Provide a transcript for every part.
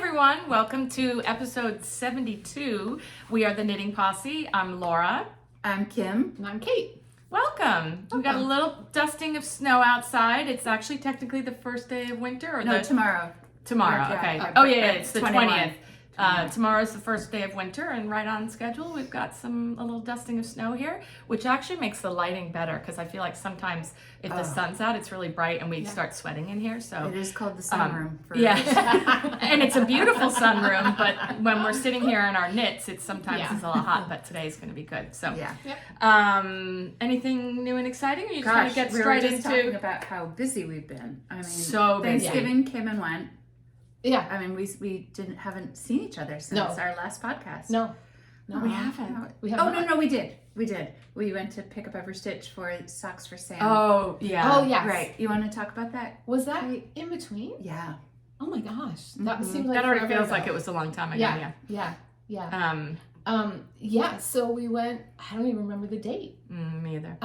everyone. Welcome to episode 72. We are the Knitting Posse. I'm Laura. I'm Kim. And I'm Kate. Welcome. We got a little dusting of snow outside. It's actually technically the first day of winter. Or Tomorrow. Tomorrow, Yeah, okay. yeah, It's the 21. 20th. Tomorrow's the first day of winter and right on schedule. We've got a little dusting of snow here, which actually makes the lighting better because I feel like sometimes if the sun's out, it's really bright and we start sweating in here. So It is called the sunroom. And it's a beautiful sunroom, but when we're sitting here in our knits, it's sometimes it's a little hot, but today's going to be good. So, anything new and exciting? Or you just want to get straight we were just talking into about how busy we've been. I mean, so busy. Thanksgiving came and went. Yeah. I mean, we haven't seen each other since our last podcast. No, we haven't. We have no, we did. We went to pick up every stitch for Socks for Sam. Oh, yeah. Oh, yes. Right. You want to talk about that? Was that in between? Yeah. Oh my gosh. That seems like That already forever feels ago. like it was a long time ago. So we went, I don't even remember the date. Me either.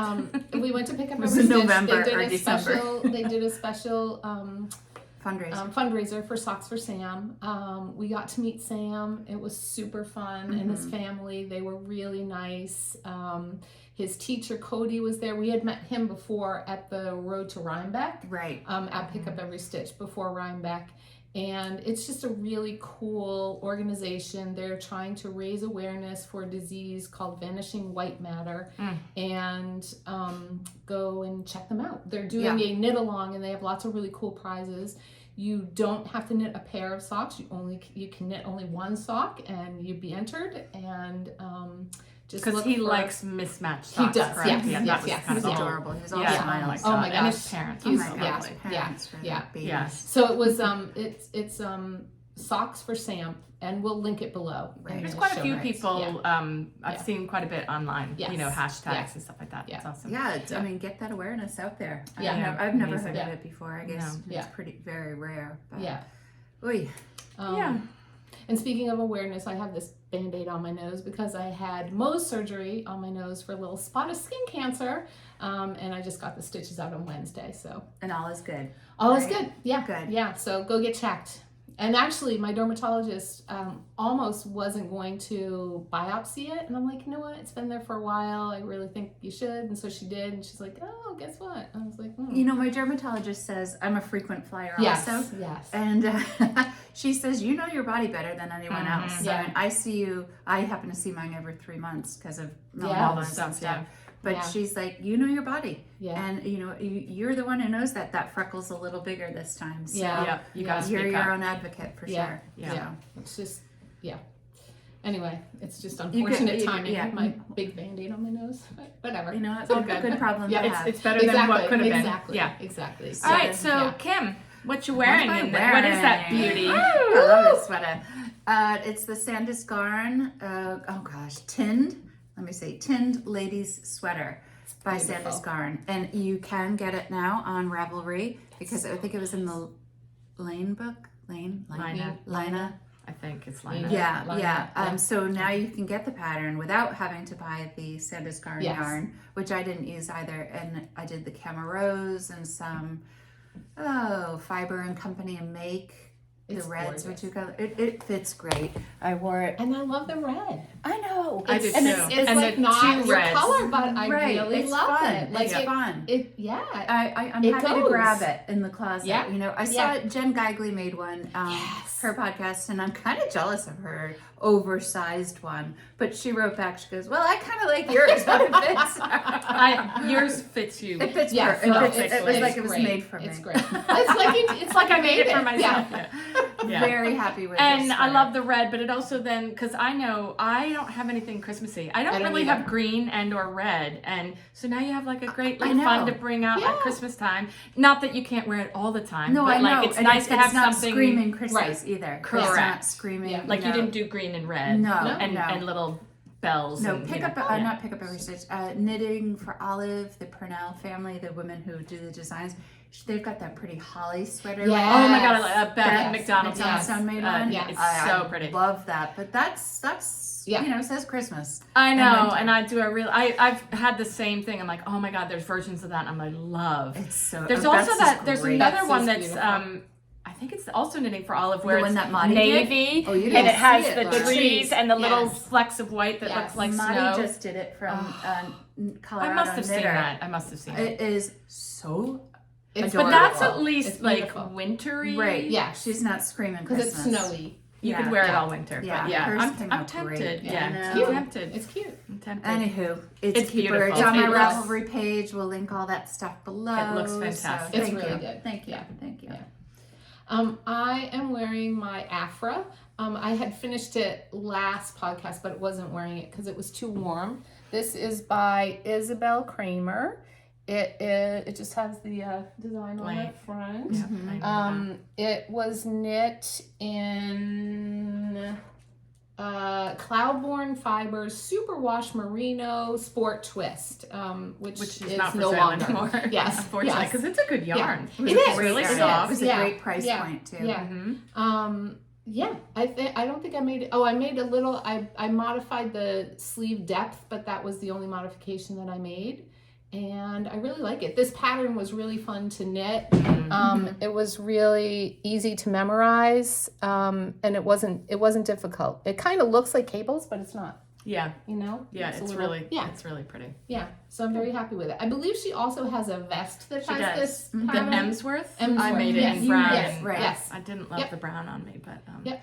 We went to pick up was every in stitch. November They did or a December. They did a special Fundraiser. fundraiser for Socks for Sam. We got to meet Sam. It was super fun, and his family. They were really nice. His teacher Cody was there. We had met him before at the Road to Rhinebeck. Right. At Pick Up Every Stitch before Rhinebeck. And it's just a really cool organization. They're trying to raise awareness for a disease called vanishing white matter, and go and check them out. They're doing a knit along, and they have lots of really cool prizes. You don't have to knit a pair of socks. You can knit only one sock, and you'd be entered. And just because he likes mismatched socks. He does. Correct? Yes. That was yes. kind He's of the adorable. He's all Yeah. smiles. Oh my And his gosh. parents. Oh my also gosh. lovely. Parents for yeah. babies. Yes. So it was it's Socks for Sam, and we'll link it below. Right. There's in the quite a show few notes. people. Yeah. I've seen quite a bit online. Yes. Hashtags Yeah. and stuff like that. Yeah. It's awesome. Yeah, I mean, get that awareness out there. Yeah. I've never Amazing. heard of it before. I guess No. it's very rare. But Yeah. Oy. And speaking of awareness, I have this Band-Aid on my nose because I had Mohs surgery on my nose for a little spot of skin cancer, and I just got the stitches out on Wednesday. So And all is good. all is Right? good. Yeah, Good. Yeah, so go get checked. And actually, my dermatologist almost wasn't going to biopsy it, and I'm like, you know what? It's been there for a while. I really think you should. And so she did, and she's like, oh, guess what? I was like, You know, my dermatologist says I'm a frequent flyer yes, also. yes. And she says, you know your body better than anyone else. So, Yeah. and I happen to see mine every 3 months because of Yeah. All the melanoma stuff, and stuff. yeah. But Yeah. she's like, you know your body. Yeah. And, you're the one who knows that freckle's a little bigger this time. So Yeah. Yep. You gotta you're speak your up. own advocate for Yeah. sure. Yeah. Yeah. It's just, Anyway, it's just unfortunate timing. yeah. My big Band-Aid on my nose. But whatever. It's all a good. good problem Yeah, to have. It's better than what could have been. Exactly. Yeah. Exactly. All right. So yeah. Kim, what you wearing? What am I in what is that wearing? beauty? I love this sweater. It's the Sandus Garn, Tinde. Let me say, Tinde Ladies Sweater by beautiful. Sandus Garn. And you can get it now on Ravelry because I think it was in the Lane book. Lina. I think it's Lina. Yeah, Lina, yeah. yeah. So now you can get the pattern without having to buy the Sandus Garn Yes. yarn, which I didn't use either. And I did the CaMaRose and some, Fiber and Company and Make. It's the reds, gorgeous. which you got, it fits great. I wore it. And I love the red. I know. I do and too. It's And like the not two your reds. color, but I Right, really it's love fun. it. Like It's fun. I'm It happy to goes. grab it in the closet. Yeah. I saw Jen Geigley made one, Yes. her podcast, and I'm kind of jealous of her oversized one. But she wrote back, she goes, "Well, I kind of like yours, but it fits." Yours fits you. It fits Yes, her. no, It was like it was great. made for me. It's great. It's like I made it for myself. Yeah. Yeah. Very happy with And this I sweater. love the red, but it also then, because I know I don't have anything Christmassy. I don't really either. have green and or red. And so now you have like a great I like know. fun to bring out Yeah. at Christmas time. Not that you can't wear it all the time. No, but I know. like it's and nice to have it's not something screaming Christmas Right. either. Correct. It's not screaming. Yeah. like you didn't do green and red. No, and, no. and little bells. No, and, pick you up, know, yeah. not pick up every stitch. Knitting for Olive, the Purnell family, the women who do the designs. They've got that pretty holly sweater. Yes. Oh my god, Beth Yes. McDonald's Yes. Stone made one. yes. It's so pretty. I love that. But that's says Christmas. I know, winter. and I do I've had the same thing. I'm like, oh my god, there's versions of that. And I'm like, love. It's so. There's Beth's also is that. There's great. another Beth's one is that's beautiful. I think it's also knitting for Olive, where The it's one that Maudie navy, did? Oh, you and didn't it has see it, the Laura. trees and the little Yes. flecks of white that Yes. looks like Maudie snow. just did it from Colorado I must have Knitter. seen that. I must have seen it. It is so It's But adorable. that's at least It's like beautiful. wintry. Right. Yeah. She's not screaming Because Christmas. it's snowy. You Yeah. could wear it Yeah. all winter. Yeah. But yeah, Hers came I'm out tempted. great. Yeah, I I'm know. tempted. It's cute. I'm tempted. Anywho, it's It's a keeper. beautiful. It's on my It looks- Ravelry page. We'll link all that stuff below. It looks So fantastic. It's thank really you. good. Thank you. Yeah. Thank you. Yeah. I am wearing my Afra. I had finished it last podcast, but it wasn't wearing it because it was too warm. This is by Isabel Kramer. It just has the design on the front. Yeah, I know that. It was knit in Cloudborne Fibers Superwash Merino Sport Twist, which Which is is not for no sale longer. anymore. Yes, Unfortunately, because it's a good yarn. It It's is. really It soft. It was a Yeah. great price Yeah. point too. Yeah. Mhm. Yeah, I don't think I made it. Oh, I made a little. I modified the sleeve depth, but that was the only modification that I made, and I really like it. This pattern was really fun to knit. It was really easy to memorize, and it wasn't difficult. It kind of looks like cables, but it's not. Yeah, You know? yeah, a it's little- really, yeah. it's really pretty. Yeah. So I'm very happy with it. I believe she also has a vest that She has does. this The pattern. Emsworth, I Emsworth, made it yes. in brown. Yes, and right. Yes. I didn't love Yep. the brown on me, but Yep.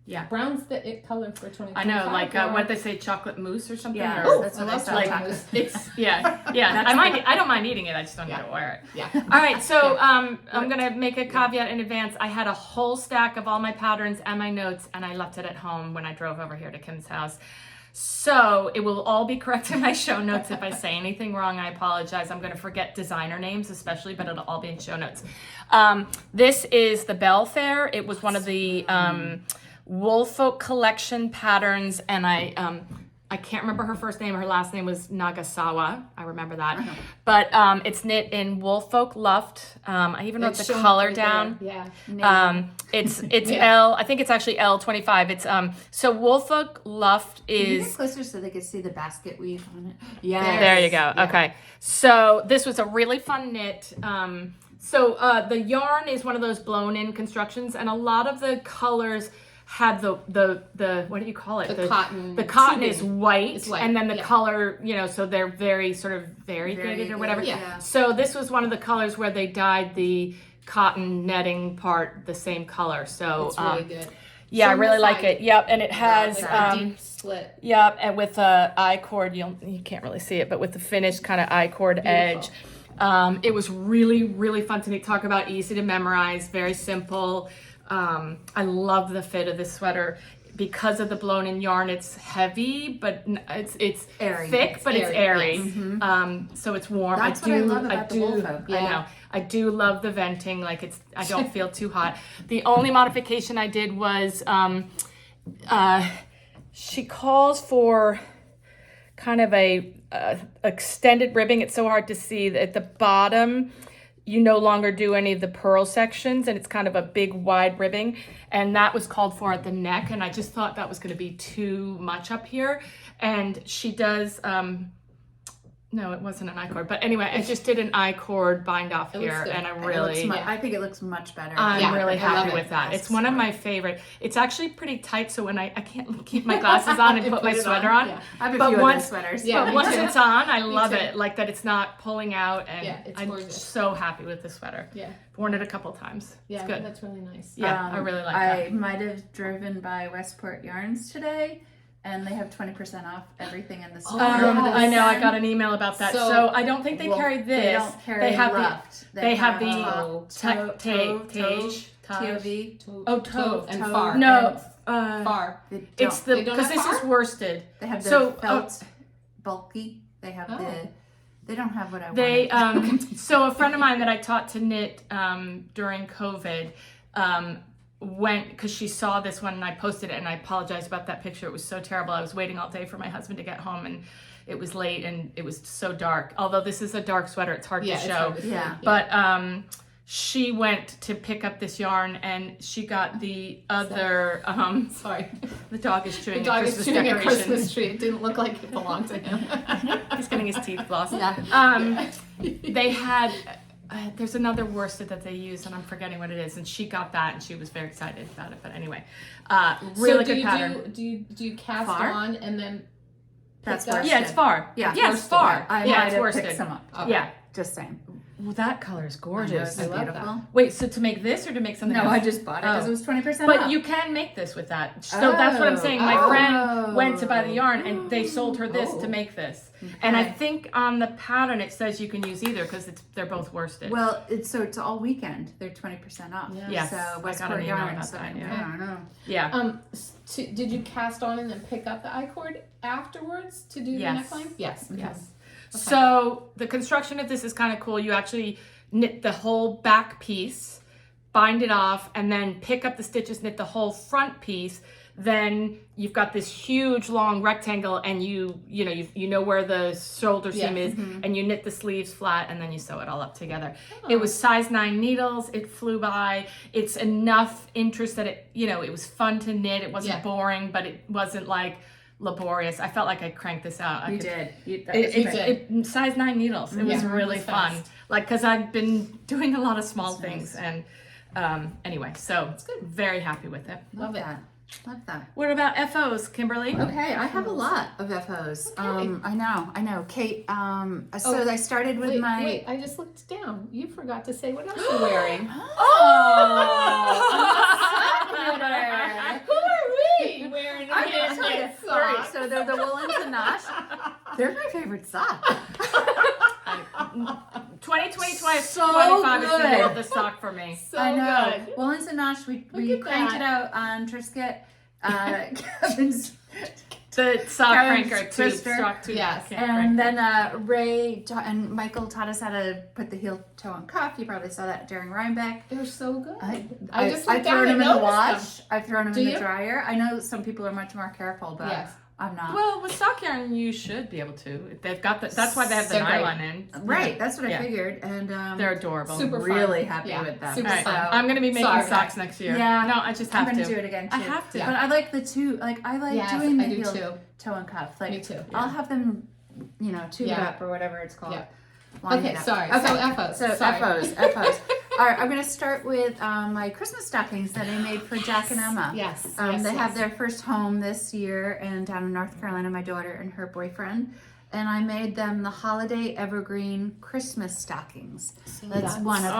yeah. Brown's the it color for 2025. I know, like or- what they say, chocolate mousse or something. Yeah, or, that's what I I love saw. like chocolate. it's yeah. I don't mind eating it. I just don't Yeah. get to wear it. Yeah. All right, so I'm gonna make a caveat in advance. I had a whole stack of all my patterns and my notes, and I left it at home when I drove over here to Kim's house. So it will all be correct in my show notes. If I say anything wrong, I apologize. I'm gonna forget designer names especially, but it'll all be in show notes. This is the Belfair. It was one of the Woolfolk collection patterns, and I can't remember her first name. Her last name was Nagasawa. I remember that. But it's knit in Woolfolk Luft. I even wrote It's the shown color right down. there. Yeah. It's Yeah. L. I think it's actually L25. It's so Woolfolk Luft Can you is. get closer so they can see the basket weave on it? Yeah, there you go. Yeah. Okay, so this was a really fun knit. So the yarn is one of those blown-in constructions, and a lot of the colors have the what do you call it? The cotton The cotton tubing is white, is white, and then the yeah. color, so they're very sort of variegated or whatever. Yeah. So this was one of the colors where they dyed the cotton netting part the same color. So It's really good. yeah, I From really the like side, it. Yep, and it has like a deep slit. Yep, and with a I-cord, you can't really see it, but with the finished kind of I-cord edge. It was really, really fun to talk about, easy to memorize, very simple. I love the fit of this sweater. Because of the blown-in yarn, it's heavy, but it's Airy. thick, but it's airy. Yes. So it's warm. That's what I love about the Woolfolk. I know. I do love the venting. Like I don't feel too hot. The only modification I did was she calls for kind of a extended ribbing. It's so hard to see. At the bottom, you no longer do any of the purl sections, and it's kind of a big wide ribbing, and that was called for at the neck, and I just thought that was going to be too much up here. And she does no, it wasn't an I-cord, but anyway, I just did an I-cord bind off It looks here, good. and I think it looks much better. I'm Yeah, really I love happy it. with that. Yes. It's one of my favorite. It's actually pretty tight, so when I can't keep my glasses on and put my it sweater on. on. Yeah. I have a But few once- of those sweaters. Yeah, But me once too. it's on, I love too. it. Like that it's not pulling out, and Yeah, it's I'm gorgeous. so happy with this sweater. Yeah. Worn it a couple times. Yeah, It's good. that's really nice. Yeah, I really like I that. might have driven by Westport Yarns today, and they have 20% off everything in the store. I know. I got an email about that. So, So- I don't think they Well, carry this. They don't carry They have Luft. They have the Tage, Tage. TOV. Oh, Tove. and Tove. far. No, Far. They it's don't. the They don't because have this is far? worsted. They have the So, felt bulky. They have Oh. They don't have what I They wanted. so a friend of mine that I taught to knit during COVID went because she saw this one and I posted it, and I apologize about that picture. It was so terrible. I was waiting all day for my husband to get home, and it was late and it was so dark. Although this is a dark sweater, it's hard Yeah, to it's show. hard to see. Yeah. But she went to pick up this yarn, and she got the other Sorry. the dog is chewing The dog a is Christmas chewing a decoration. Christmas tree. It didn't look like it belonged to him. He's getting his teeth flossed. Yeah. They had there's another worsted that they use, and I'm forgetting what it is. And she got that, and she was very excited about it. But anyway, really good pattern. Do you cast Far? on and then? That's pick up? worsted. Yeah, it's far. Yeah, Yeah, it's far. I Yeah, might it's have worsted. picked some up. Okay. Yeah. Just saying. Well, that color is gorgeous. It's I love beautiful. Wait, so to make this or to make something No, else? I just bought it because Oh. it was 20% But off. you can make this with that. So that's what I'm saying. My friend went to buy the yarn and they sold her this to make this. And I Okay. think on the pattern it says you can use either because they're both worsted. Well, it's all weekend. They're 20% off. Yeah. Yes, So I got an Westport email Yarns. about that, I yeah. don't know. Yeah. Did you cast on and then pick up the I-cord afterwards to do Yes. the neckline? Yes. Mm-hmm. Yes. Okay. So the construction of this is kind of cool. You actually knit the whole back piece, bind it off, and then pick up the stitches, knit the whole front piece. Then you've got this huge long rectangle, and you know where the shoulder seam is, and you knit the sleeves flat, and then you sew it all up together. It was size 9 needles. It flew by. It's enough interest that it was fun to knit. It wasn't boring, but it wasn't like laborious. I felt like I cranked this out. You did. It size 9 needles. It was Yeah, really it was fun. fast. Like, because I've been doing a lot of small things, and anyway, so very happy with it. Love that. Love that. What about FOs, Kimberly? Okay, I have a lot of FOs. I know. Kate, so I started with Wait, I just looked down. You forgot to say what else you're wearing. Who are we wearing a handmade Sorry, sock? so they're the woolens and Nosh. They're my favorite sock. 2025 So is the year good. of the sock for me. So I know. good. Woolens and Nosh, we Look at cranked it that. out on Triscuit. Kevin's The sock Kevin's cranker, twister. sock tube. Yes. And then Ray and Michael taught us how to put the heel toe on cuff. You probably saw that during Rhinebeck. They're so good. I've just looked thrown down them and in the noticed wash. I've thrown them Do in the you? dryer. I know some people are much more careful, but Yes. I'm not. Well, with sock yarn, you should be able to. They've got that's why they have the So great. nylon in. Right, that's what I Yeah. figured, and They're adorable. Super fun. really happy Yeah, with them. super All right, fun. I'm going to be making Sorry. socks next year. Yeah. No, I just I'm have gonna to. do it again too. I have to. Yeah. But I like the two. Like I like Yes, doing the I do heel too. toe and cuff. Like Me too. I'll have them, tube Yeah. up or whatever it's called. Yeah. Line Okay, it up. sorry. Okay. So FOs. So Sorry. FOs. All right, I'm going to start with my Christmas stockings that I made for Jack and Emma. Yes. They have their first home this year, and down in North Carolina, my daughter and her boyfriend. And I made them the Holiday Evergreen Christmas stockings. That's one of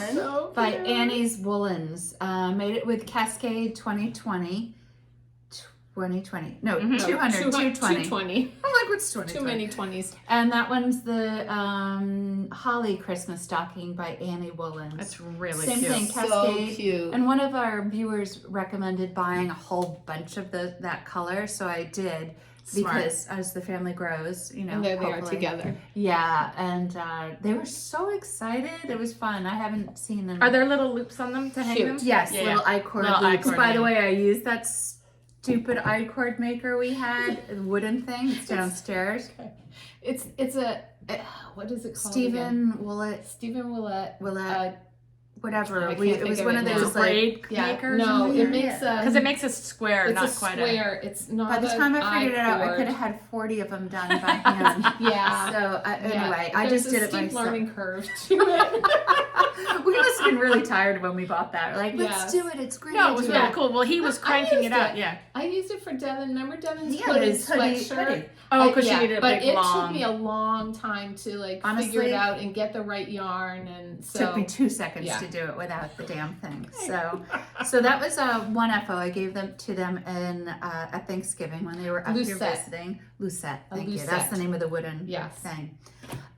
them. so By cute. Annie's Woolens. Made it with Cascade 2020. 2020. No, 200. 220. 220. I'm like, what's 20? Too many 20s. And that one's the Holly Christmas stocking by Annie Woolens. That's really Same cute. thing, So Cascade. cute. And one of our viewers recommended buying a whole bunch of that color, so I did. Smart. Because as the family grows, And there they are hopefully. together. Yeah, and they were so excited. It was fun. I haven't seen them. Are there little loops on them to hang Cute. them? Yes, Yeah, little yeah. I-cord Little loops. I-cord, By the yeah. way, I used that stupid I-cord maker we had, the wooden thing. It's downstairs. It's a what is it called? Stephen Willett, Stephen Willett. whatever. I can't It was think one of of it those now. like. braid Yeah. maker? No, it makes Because it makes a square, it's not a quite square. It's not. By the time I figured it out, I I-cord. could have had 40 of them done by hand. Yeah. So anyway, I There's just did a it steep myself. learning curve to it. We must have been really tired when we bought that. We're like, let's Yes. do it. It's great. No, it was idea. really cool. Well, he was I cranking used it out, it. yeah. I used it for Devin. Remember Devin's Yeah, hooded his hoodie. sweatshirt? Oh, because Yeah, she needed a but big it long. took me a long time to figure Honestly, it out and get the right yarn, and so Took me 2 seconds yeah. to do it without the damn thing. So that was one FO. I gave them to them in at Thanksgiving when they were up here Lucette. visiting. Lucette, thank you. Lucette. That's the name of the wooden Yes. thing.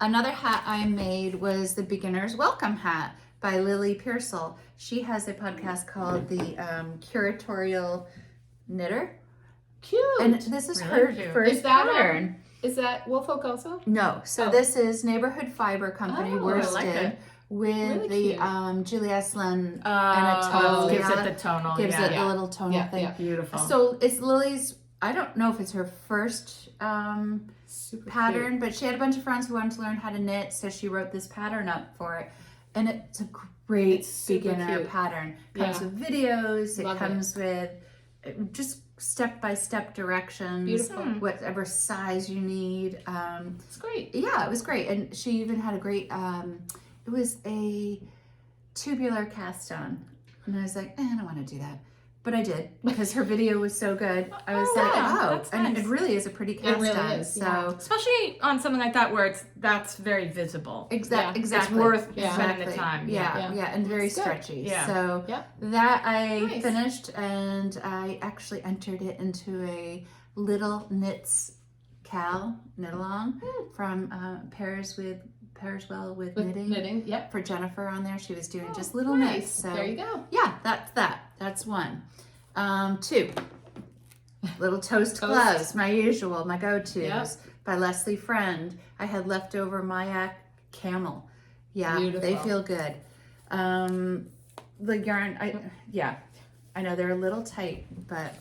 Another hat I made was the Beginner's Welcome Hat by Lily Pearsall. She has a podcast called the Curatorial Knitter. cute. And this is Really her cute. first Is that pattern. Is that Woolfolk also? No, so Oh. this is Neighborhood Fiber Company Oh, I worsted like it. with Really the Julie Eslin Oh, gives yeah. it the tonal. gives yeah. it the little tonal Yeah, thing. yeah. Beautiful. So it's Lily's. I don't know if it's her first Super pattern, but she had a bunch of friends who wanted to learn how to knit, so she wrote this pattern up for it, and it's a great It's super beginner cute. pattern. Comes Yeah. with videos. It Love it. comes with just step-by-step directions. Beautiful. Whatever size you need. It's great. Yeah, it was great, and she even had a great it was a tubular cast on. And I was like, I don't want to do that. But I did because her video was so good. I was like, that's and nice. it really is a pretty cast really on. is, So Especially on something like that where that's very visible. exactly. It's worth spending the time. Yeah, and very That's good. stretchy. Yeah. So Yep. that I Nice. finished, and I actually entered it into a Little Knits knit along from Pearsall with knitting. Yep. For Jennifer on there. She was doing just little Nice. knits. So There you go. yeah, that's that. That's one. 2. Little toast gloves, my usual, my go-tos Yep. by Leslie Friend. I had leftover Mayak Camel. Yeah, Beautiful. they feel good. The yarn, I know they're a little tight, but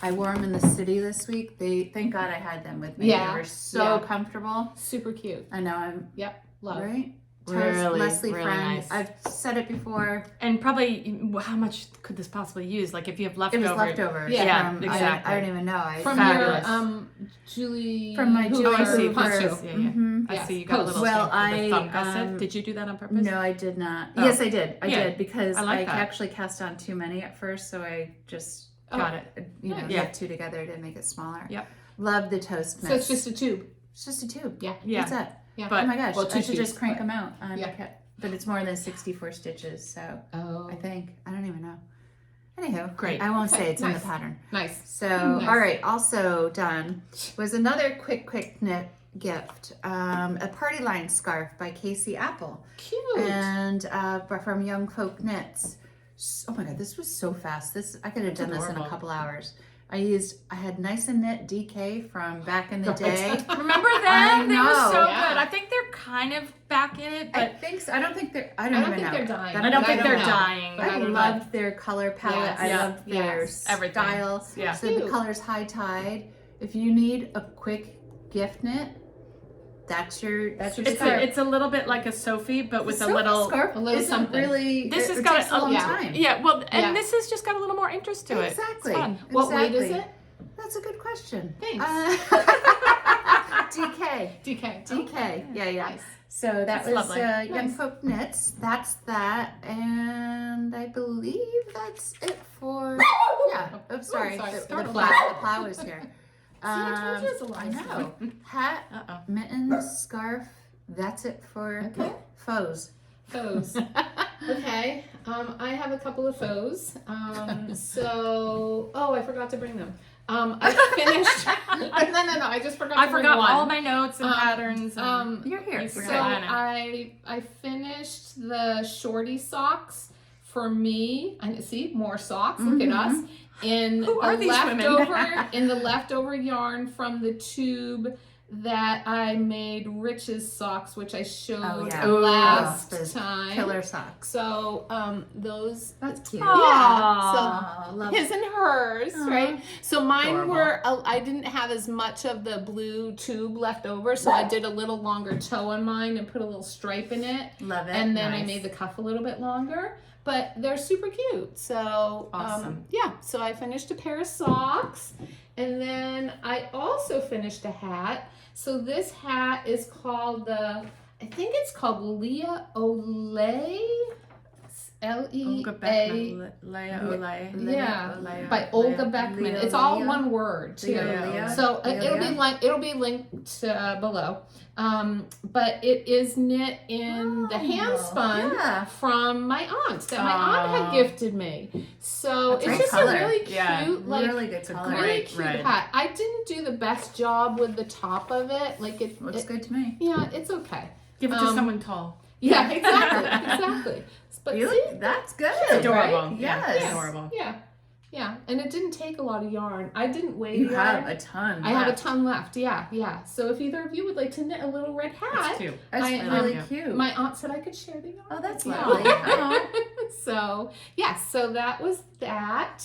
I wore them in the city this week. Thank God I had them with me. Yeah, They were so yeah. comfortable. Super cute. I know I'm Yep. Love. right. Really, Leslie really Friend. nice. I've said it before. And probably, how much could this possibly use? Like if you have It leftover. was leftovers. Yeah, from, exactly. I don't even know. From Fabulous. your Julie. From my who Julie I see. are Hoover. Poncho. Yeah. Mhm. I Yes. see you got a little Well, shape with the I, thumb gusset. Did you do that on purpose? No, I did not. Oh. Yes, I did. I Yeah. did because I I, like that. actually cast on too many at first, so I just Got it. Nice. get 2 together to make it smaller. Yep. Love the toast So mix. it's just a tube. It's just a tube. Yeah. Yeah. That's it. Yeah. But- Oh my gosh, Well, I 2 should just tubes, crank but- them out. Yeah. But it's more than 64 stitches, so Oh. I think. I don't even know. Anywho, Great. I won't say it's in the Nice. pattern. Nice. So, Nice. all right, also done was another quick knit gift, a party line scarf by Kaci Apple, Cute. and from Young Folk Knits. Oh my God, this was so fast. I could have done this in a adorable. couple hours. I had Nice and Knit DK from back in the day. Remember I them? They were know. so Yeah. good. I think they're kind of back in it, I but think so. I don't think they're. I I don't don't even think know. they're dying. I don't think they're know. dying. But I don't know. loved their color palette. Yes. I Yeah. loved their Yes. Everything. style. Yeah. So the Cute. color's High Tide. If you need a quick gift knit, that's your it's scarf. a little bit like a Sophie, but with a Sophie little. scarf a little isn't something. really. This it, has it got takes a long yeah. time. Yeah, well, and Yeah. this has just got a little more interest to it. Exactly. It's fun. What weight is Exactly. it? That's a good question. Thanks. DK. DK. DK. Yeah. Nice. So that That's was lovely. Young Nice. Folk Knits. That's that, and I believe that's it for. Yeah. Oh, sorry. sorry. The Startled. plow is here. I told you it's a lot I of know. Hat, Uh-oh. mittens, scarf. That's it for Okay. foes. Faux. Okay. I have a couple of faux. I forgot to bring them. I finished. no. I just forgot. I to bring forgot one. all my notes and patterns. And, You're here. So Yeah, I finished the shorty socks for me. And see more socks. Look at us in Who are the these women? leftover in the leftover yarn from the tube that I made Rich's socks, which I showed last Those time. Killer socks. So those. That's cute. Yeah. Aw, So love his and hers, right? So mine Adorable. were, I didn't have as much of the blue tube left over, so I did a little longer toe on mine and put a little stripe in it. Love it. And then I Nice. made the cuff a little bit longer. But they're super cute. So, Awesome. so I finished a pair of socks. And then I also finished a hat. So this hat is called I think it's called Leah Olay. Olga L-E-A. Beckman, Leia Olay. Yeah, Leia. by Olga Leah- Beckman. Leah- It's all Leah? one word too. Leah? So Leah? it'll be linked below. But it is knit in the handspun yeah. from my aunt that my aunt had Aw. gifted me. So That's it's great just color. a really cute, Yeah, really good color. really Great cute red. hat. I didn't do the best job with the top of it. Like it Looks good to me. Yeah, it's okay. Give it to someone tall. Yeah, exactly. But You see, look, that's good. Adorable. Right? Yeah, Yes. adorable. Yeah, and it didn't take a lot of yarn. I didn't weigh You yarn. have a ton. I have a left. ton left. Yeah. So if either of you would like to knit a little red That's hat, cute. That's I, really yeah. cute. my aunt said I could share the yarn. Oh, that's Yeah. lovely. Oh. So so that was that.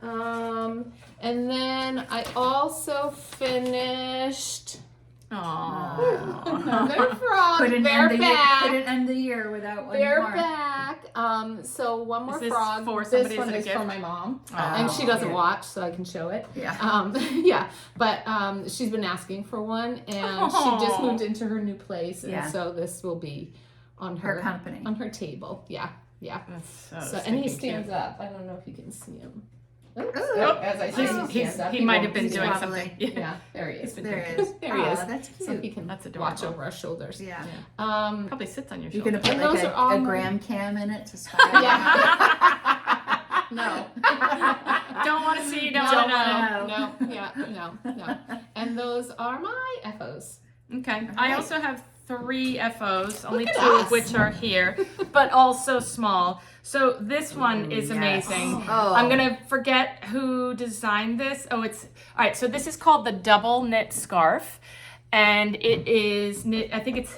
And then I also finished another frog. Couldn't They're end, back. couldn't end the year without one They're more. back. So one more Is this frog. for This somebody one as a is gift? for my mom, Oh, and she doesn't yeah. watch, so I can show it. Yeah. But she's been asking for one, and she just Aw. moved into her new place, and Yeah. so this will be on Her company. on her table. Yeah. That's So and he stands up. I don't know if you can see him. Oops. Oh, As I say, he stands up. He might have won't been see doing me. something. Yeah, there he is. There he is. There he is. That's cute. So he can That's watch adorable. over our shoulders. Yeah. Probably sits on your You're shoulder. gonna put And like those are all a my- gram cam in it to spy. Yeah. No. Don't want to see, don't Don't want to know. wanna No. Yeah. No. And those are my FOs. Okay. I also have 3 FOs, only Look 2 at of us. which are here, but also small. So this one is Yes. amazing. Oh. I'm gonna forget who designed this. Oh, it's all right. So this is called the double knit scarf, and it is knit. I think it's,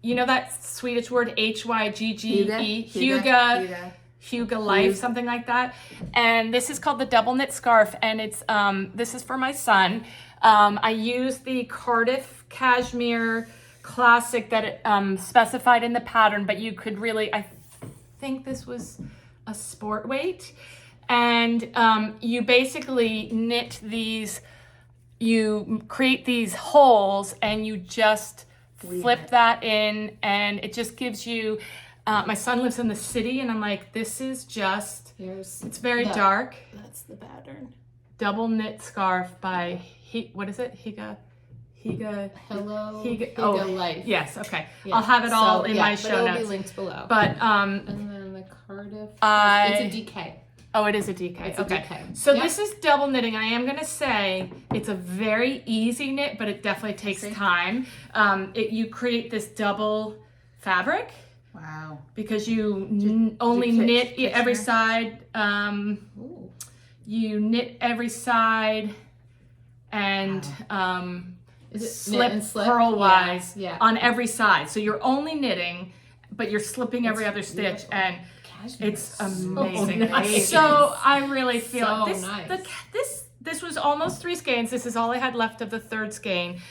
you know, that Swedish word Hygge, Hygge Life, something like that. And this is called the double knit scarf, and it's this is for my son. I used the Cardiff cashmere classic that it specified in the pattern, but you could really, I think this was a sport weight, and you basically knit these, you create these holes and you just flip that in, and it just gives you, my son lives in the city, and I'm like, this is just, it's very dark. That's the pattern. Double knit scarf by, what is it? Hygge. Hello. Hygge. Life. Yes. Okay. Yeah. I'll have it all So, in yeah, my but show it'll notes. be linked below. But and then the Cardiff. It's a DK. Oh, it is a DK. It's a okay. DK. So Yep. this is double knitting. I am gonna say it's a very easy knit, but it definitely takes time. You create this double fabric. Wow. Because you only knit every side. Ooh. You knit every side, and Is it slip knit and slip? purlwise Yeah. on every side. So you're only knitting, but you're slipping every other stitch, beautiful. and Cashmere it's is amazing. So nice. So I really feel So this. nice. This was almost 3 skeins. This is all I had left of the 3rd skein.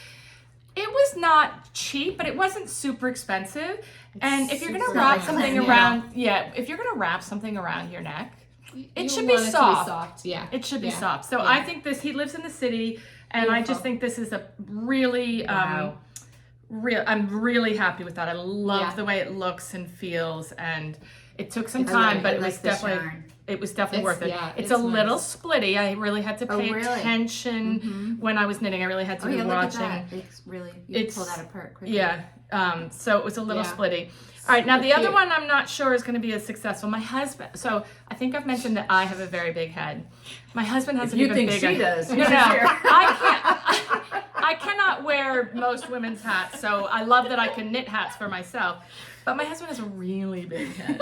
It was not cheap, but it wasn't super expensive. And if you're gonna super wrap nice. something Yeah. around, if you're gonna wrap something around your neck, it You should be want it to soft. Yeah. It should be Yeah. soft. So Yeah. I think this. He lives in the city, and I just Beautiful. think this is a really Wow. I'm really happy with that. I love Yeah. the way it looks and feels, and it took some I time, like- but I it like was this definitely yarn. worth it. Yeah, it's it's a little nice. splitty. I really had to pay really? attention when I was knitting. I really had to Oh be yeah, look at watching. that. It's really, you It's- pull that apart quickly. Yeah. So it was a little Yeah. splitty. All right. Now the Super other cute. one I'm not sure is going to be as successful. My husband. So I think I've mentioned that I have a very big head. My husband has an You even think bigger. she does. No, I cannot wear most women's hats. So I love that I can knit hats for myself. But my husband has a really big head.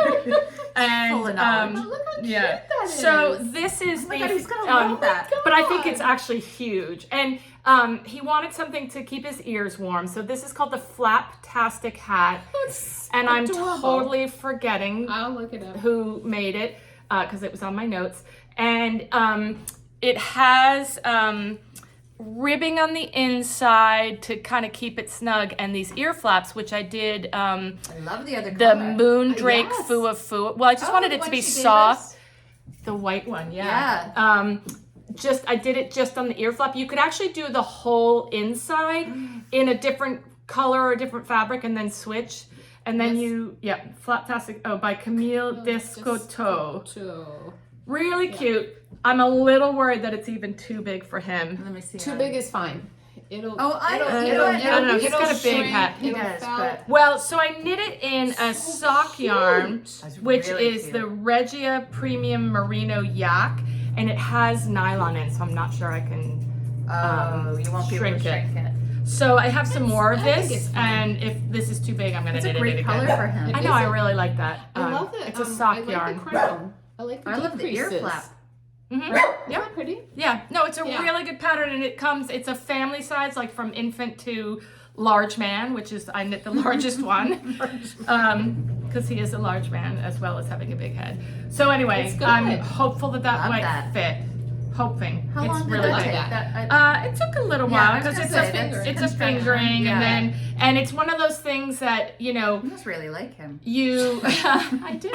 And Full of knowledge. Oh, look how yeah. cute that So is. this is Oh my the God, he's gonna love that. but I think it's actually huge. And he wanted something to keep his ears warm. So this is called the Flaptastic Hat. That's And I'm adorable. totally forgetting I'll look it up. who made it because it was on my notes. And it has ribbing on the inside to kind of keep it snug, and these ear flaps, which I did I love the other the color. Moondrake Yes. Fua Fua. Well, I just wanted it the to one be she gave soft. us? The white one, Yeah. I did it just on the ear flap. You could actually do the whole inside in a different color or a different fabric and then switch. And then Flaptastic, by Camille Descoteau. Really cute. I'm a little worried that it's even too big for him. Let me see. Too big is fine. It'll. Oh, I it'll- don't- you it'll- know what? I don't know. it'll He's got a big shrink, hat. He it'll does, felt- but Well, so I knit it in a sock yarn, That's which really is cute. the Regia Premium Merino Yak, and it has nylon in, so I'm not sure I can. you won't be able to shrink it. shrink it. So I have some more of I think this, it's fine. and if this is too big, I'm gonna It's a knit it great again. color for him. I It know, is I really like that. I love it. It's a sock I like yarn. the crown. I like the I love the ear decreases. flap. Mhm. Isn't Yep. that pretty? Yeah, no, it's a Yeah. really good pattern, and it's a family size, like from infant to large man, which is, I knit the largest one, because he is a large man as well as having a big head. So anyway, It's good. I'm hopeful that Love might that. fit. Hoping. How It's long did really that big. take? that. It took a little Yeah, I while was because gonna it's say, a that's it's a construction. fingering, Yeah. and it's one of those things that You must really like him. you I do.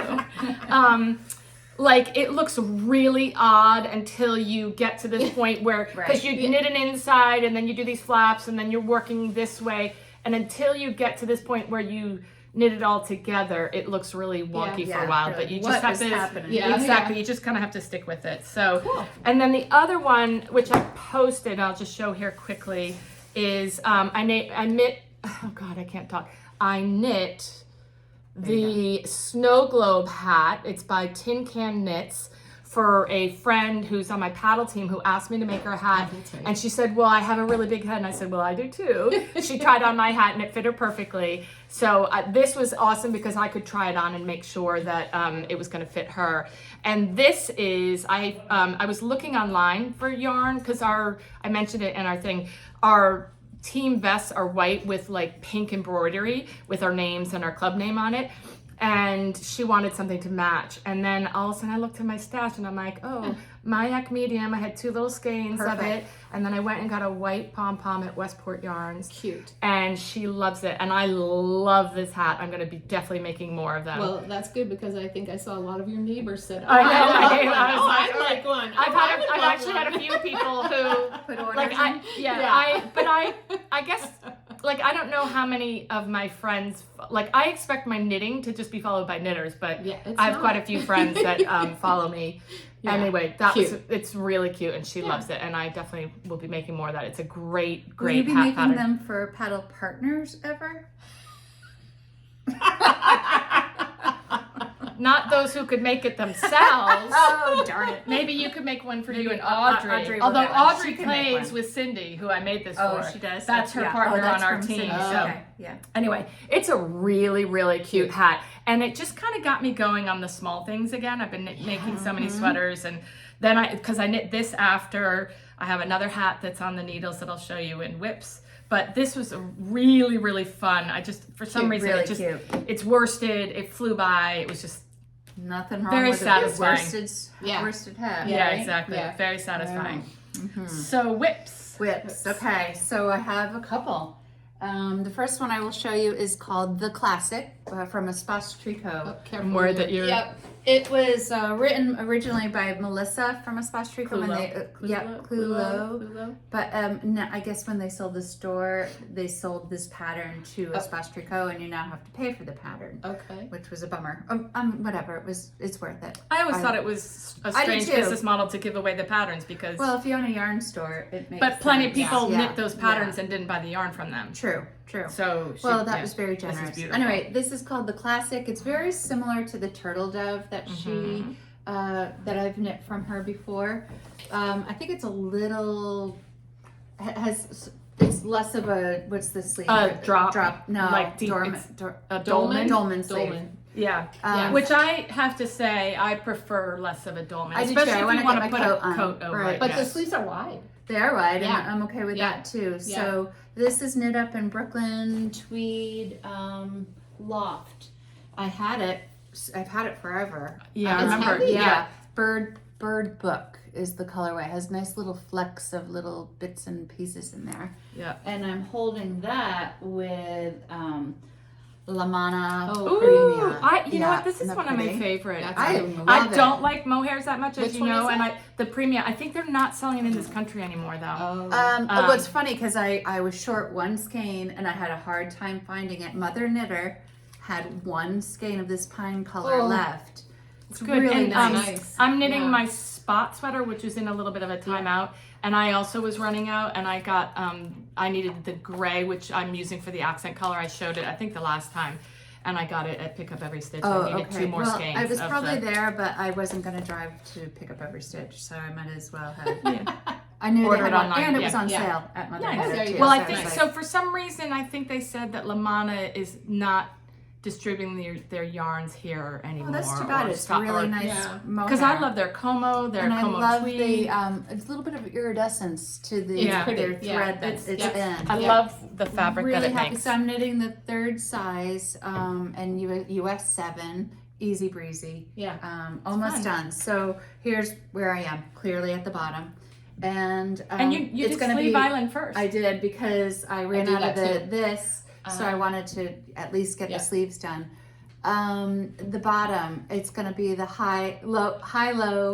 Like it looks really odd until you get to this point where, because you knit an inside and then you do these flaps and then you're working this way, and until you get to this point where you knit it all together, it looks really wonky for a while, but you just have to, exactly, you just kind of have to stick with it. So, Cool. And then the other one, which I posted, I'll just show here quickly, is I knit, oh God, I can't talk. I knit the Snowglobe Hat. It's by Tin Can Knits, for a friend who's on my paddle team who asked me to make her a hat. And she said, well, I have a really big head. And I said, well, I do too. She tried on my hat and it fit her perfectly. So this was awesome because I could try it on and make sure that it was going to fit her. And this is, I was looking online for yarn because I mentioned it in our thing, our team vests are white with like pink embroidery with our names and our club name on it. And she wanted something to match. And then all of a sudden I looked at my stash and I'm like, oh, Mayak medium. I had 2 little skeins of it. And then I went and got a white pom-pom at Westport Yarns. Cute. And she loves it. And I love this hat. I'm going to be definitely making more of them. Well, that's good because I think I saw a lot of your neighbors said, I know. I'd like one. I've actually had a few people who Put orders like in. I guess like I don't know how many of my friends like I expect my knitting to just be followed by knitters, but I have quite a few friends that follow me. Yeah. Anyway, it's really cute and she loves it, and I definitely will be making more of that. It's a great Will you be hat making pattern. them for paddle partners ever? Not those who could make it themselves. Oh, darn it. Maybe you could make one for you and Audrey. will Although get one. Audrey She can make plays one. with Cindy, who I made this Oh, for. she does? That's her Yeah. partner that's on our from team. Cindy. So Okay, yeah. anyway, it's a really, really cute hat. And it just kind of got me going on the small things again. I've been making so many sweaters. And then because I knit this after, I have another hat that's on the needles that I'll show you in whips. But this was a really, really fun. I just, for some reason, really it just, cute. It's worsted. It flew by. It was just Nothing wrong very with satisfying. a worsted hat. Yeah, right? exactly. Yeah. Very satisfying. So whips. Whips. Okay, so I have a couple. The first one I will show you is called The Classic from Espace Tricot. Careful. More that you're. Yep. It was written originally by Melissa from Espace Tricot. Clulo. But no, I guess when they sold the store, they sold this pattern to Espace Tricot, and you now have to pay for the pattern. Okay. Which was a bummer. Whatever. It's worth it. I always thought it was a I did strange too. business model to give away the patterns because. Well, if you own a yarn store, it makes But plenty of sense. people Yeah. knit those patterns and didn't buy the yarn from them. True. So Well, that was very This is generous. beautiful. Anyway, this is called The Classic. It's very similar to the Turtle Dove that that I've knit from her before. I think it's a little it's less of a what's the sleeve? Drop. No, Like deep, dolman. a dolman. Dolman sleeve. Dolman. Yeah. Which I have to say, I prefer less of a dolman, I do especially too. I if wanna you want get to my put coat a on. coat over Right. it. But yes. the sleeves are wide. They are wide, Yeah. and I'm okay with Yeah. that too. Yeah. So this is knit up in Brooklyn tweed loft. I've had it forever. Yeah, I It's remember. heavy. Yeah. Bird book is the colorway. It has nice little flecks of little bits and pieces in there. Yeah. And I'm holding that with La Mana Oh, Premia. You know what? This is isn't one that of my pretty? favorite. That's I good. love I it. don't like mohairs that much, as Which you one know, is and it? the Premia. I think they're not selling it in this country anymore, though. Oh. What's funny because I was short one skein and I had a hard time finding it. Mother Knitter had one skein of this pine color left. It's Good. really And, nice. I'm knitting Yeah. my spot sweater, which is in a little bit of a timeout, and I also was running out, and I got I needed the gray, which I'm using for the accent color. I showed it, I think, the last time, and I got it at Pick Up Every Stitch. I needed 2 more skeins. I was of probably the- there, but I wasn't going to drive to Pick Up Every Stitch, so I might as well have. I knew Ordered they had one, online, and it was yeah. on Yeah. sale at Mother Nice. Knitter There you too. go. Well, I so think it's so. For some reason, I think they said that La Mana is not distributing their yarns here anymore. Oh, that's too bad. It's really nice Yeah. mohair. Because I love their Como, their and I Como love tweed. the it's a little bit of iridescence to the Yeah. their Pretty. Yeah. thread that It's- it's yeah. in. I love the fabric really that it happy. makes. So I'm knitting the 3rd size and US 7, easy breezy. Yeah. Almost fun. done. So here's where I am, clearly at the bottom. And And you it's did gonna Sleeve be, Island first. I did because I ran do out of that too. this, so I wanted to at least get the sleeves done. The bottom, it's gonna be the high, low. Are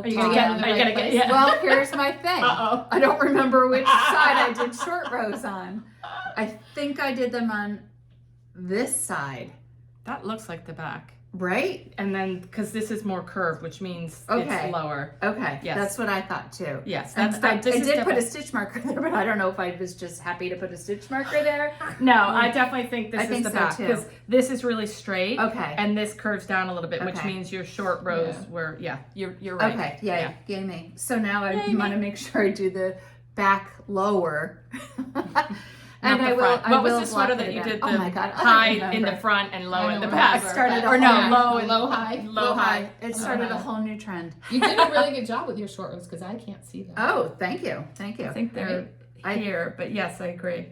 you gonna bottom. get? Are you gonna get? Yeah. Well, here's my thing. Uh-oh. I don't remember which side I did short rows on. I think I did them on this side. That looks like the back. Right? And then, because this is more curved, which means Okay. it's lower. Okay. Yes. That's what I thought too. Yes, And that's that. This I is did put a different. stitch marker there, but I don't know if I was just happy to put a stitch marker there. No, I definitely think this I is think the so, back too. because this is really straight. Okay. And this curves down a little bit, which Okay. means your short rows were you're right. Okay. Yay. Yay me. So now I Yay want to make sure I do the back lower. Not the I will. front. I What will was the sweater block that it you again. did? Oh The my God! I don't high in remember. the front and low I in the don't back. remember. Started Or a no, whole- low and low high. Low high. It started a high. whole new trend. You did a really good job with your short rows because I can't see them. Oh, thank you. Thank you. I think they're here, but yes, I agree.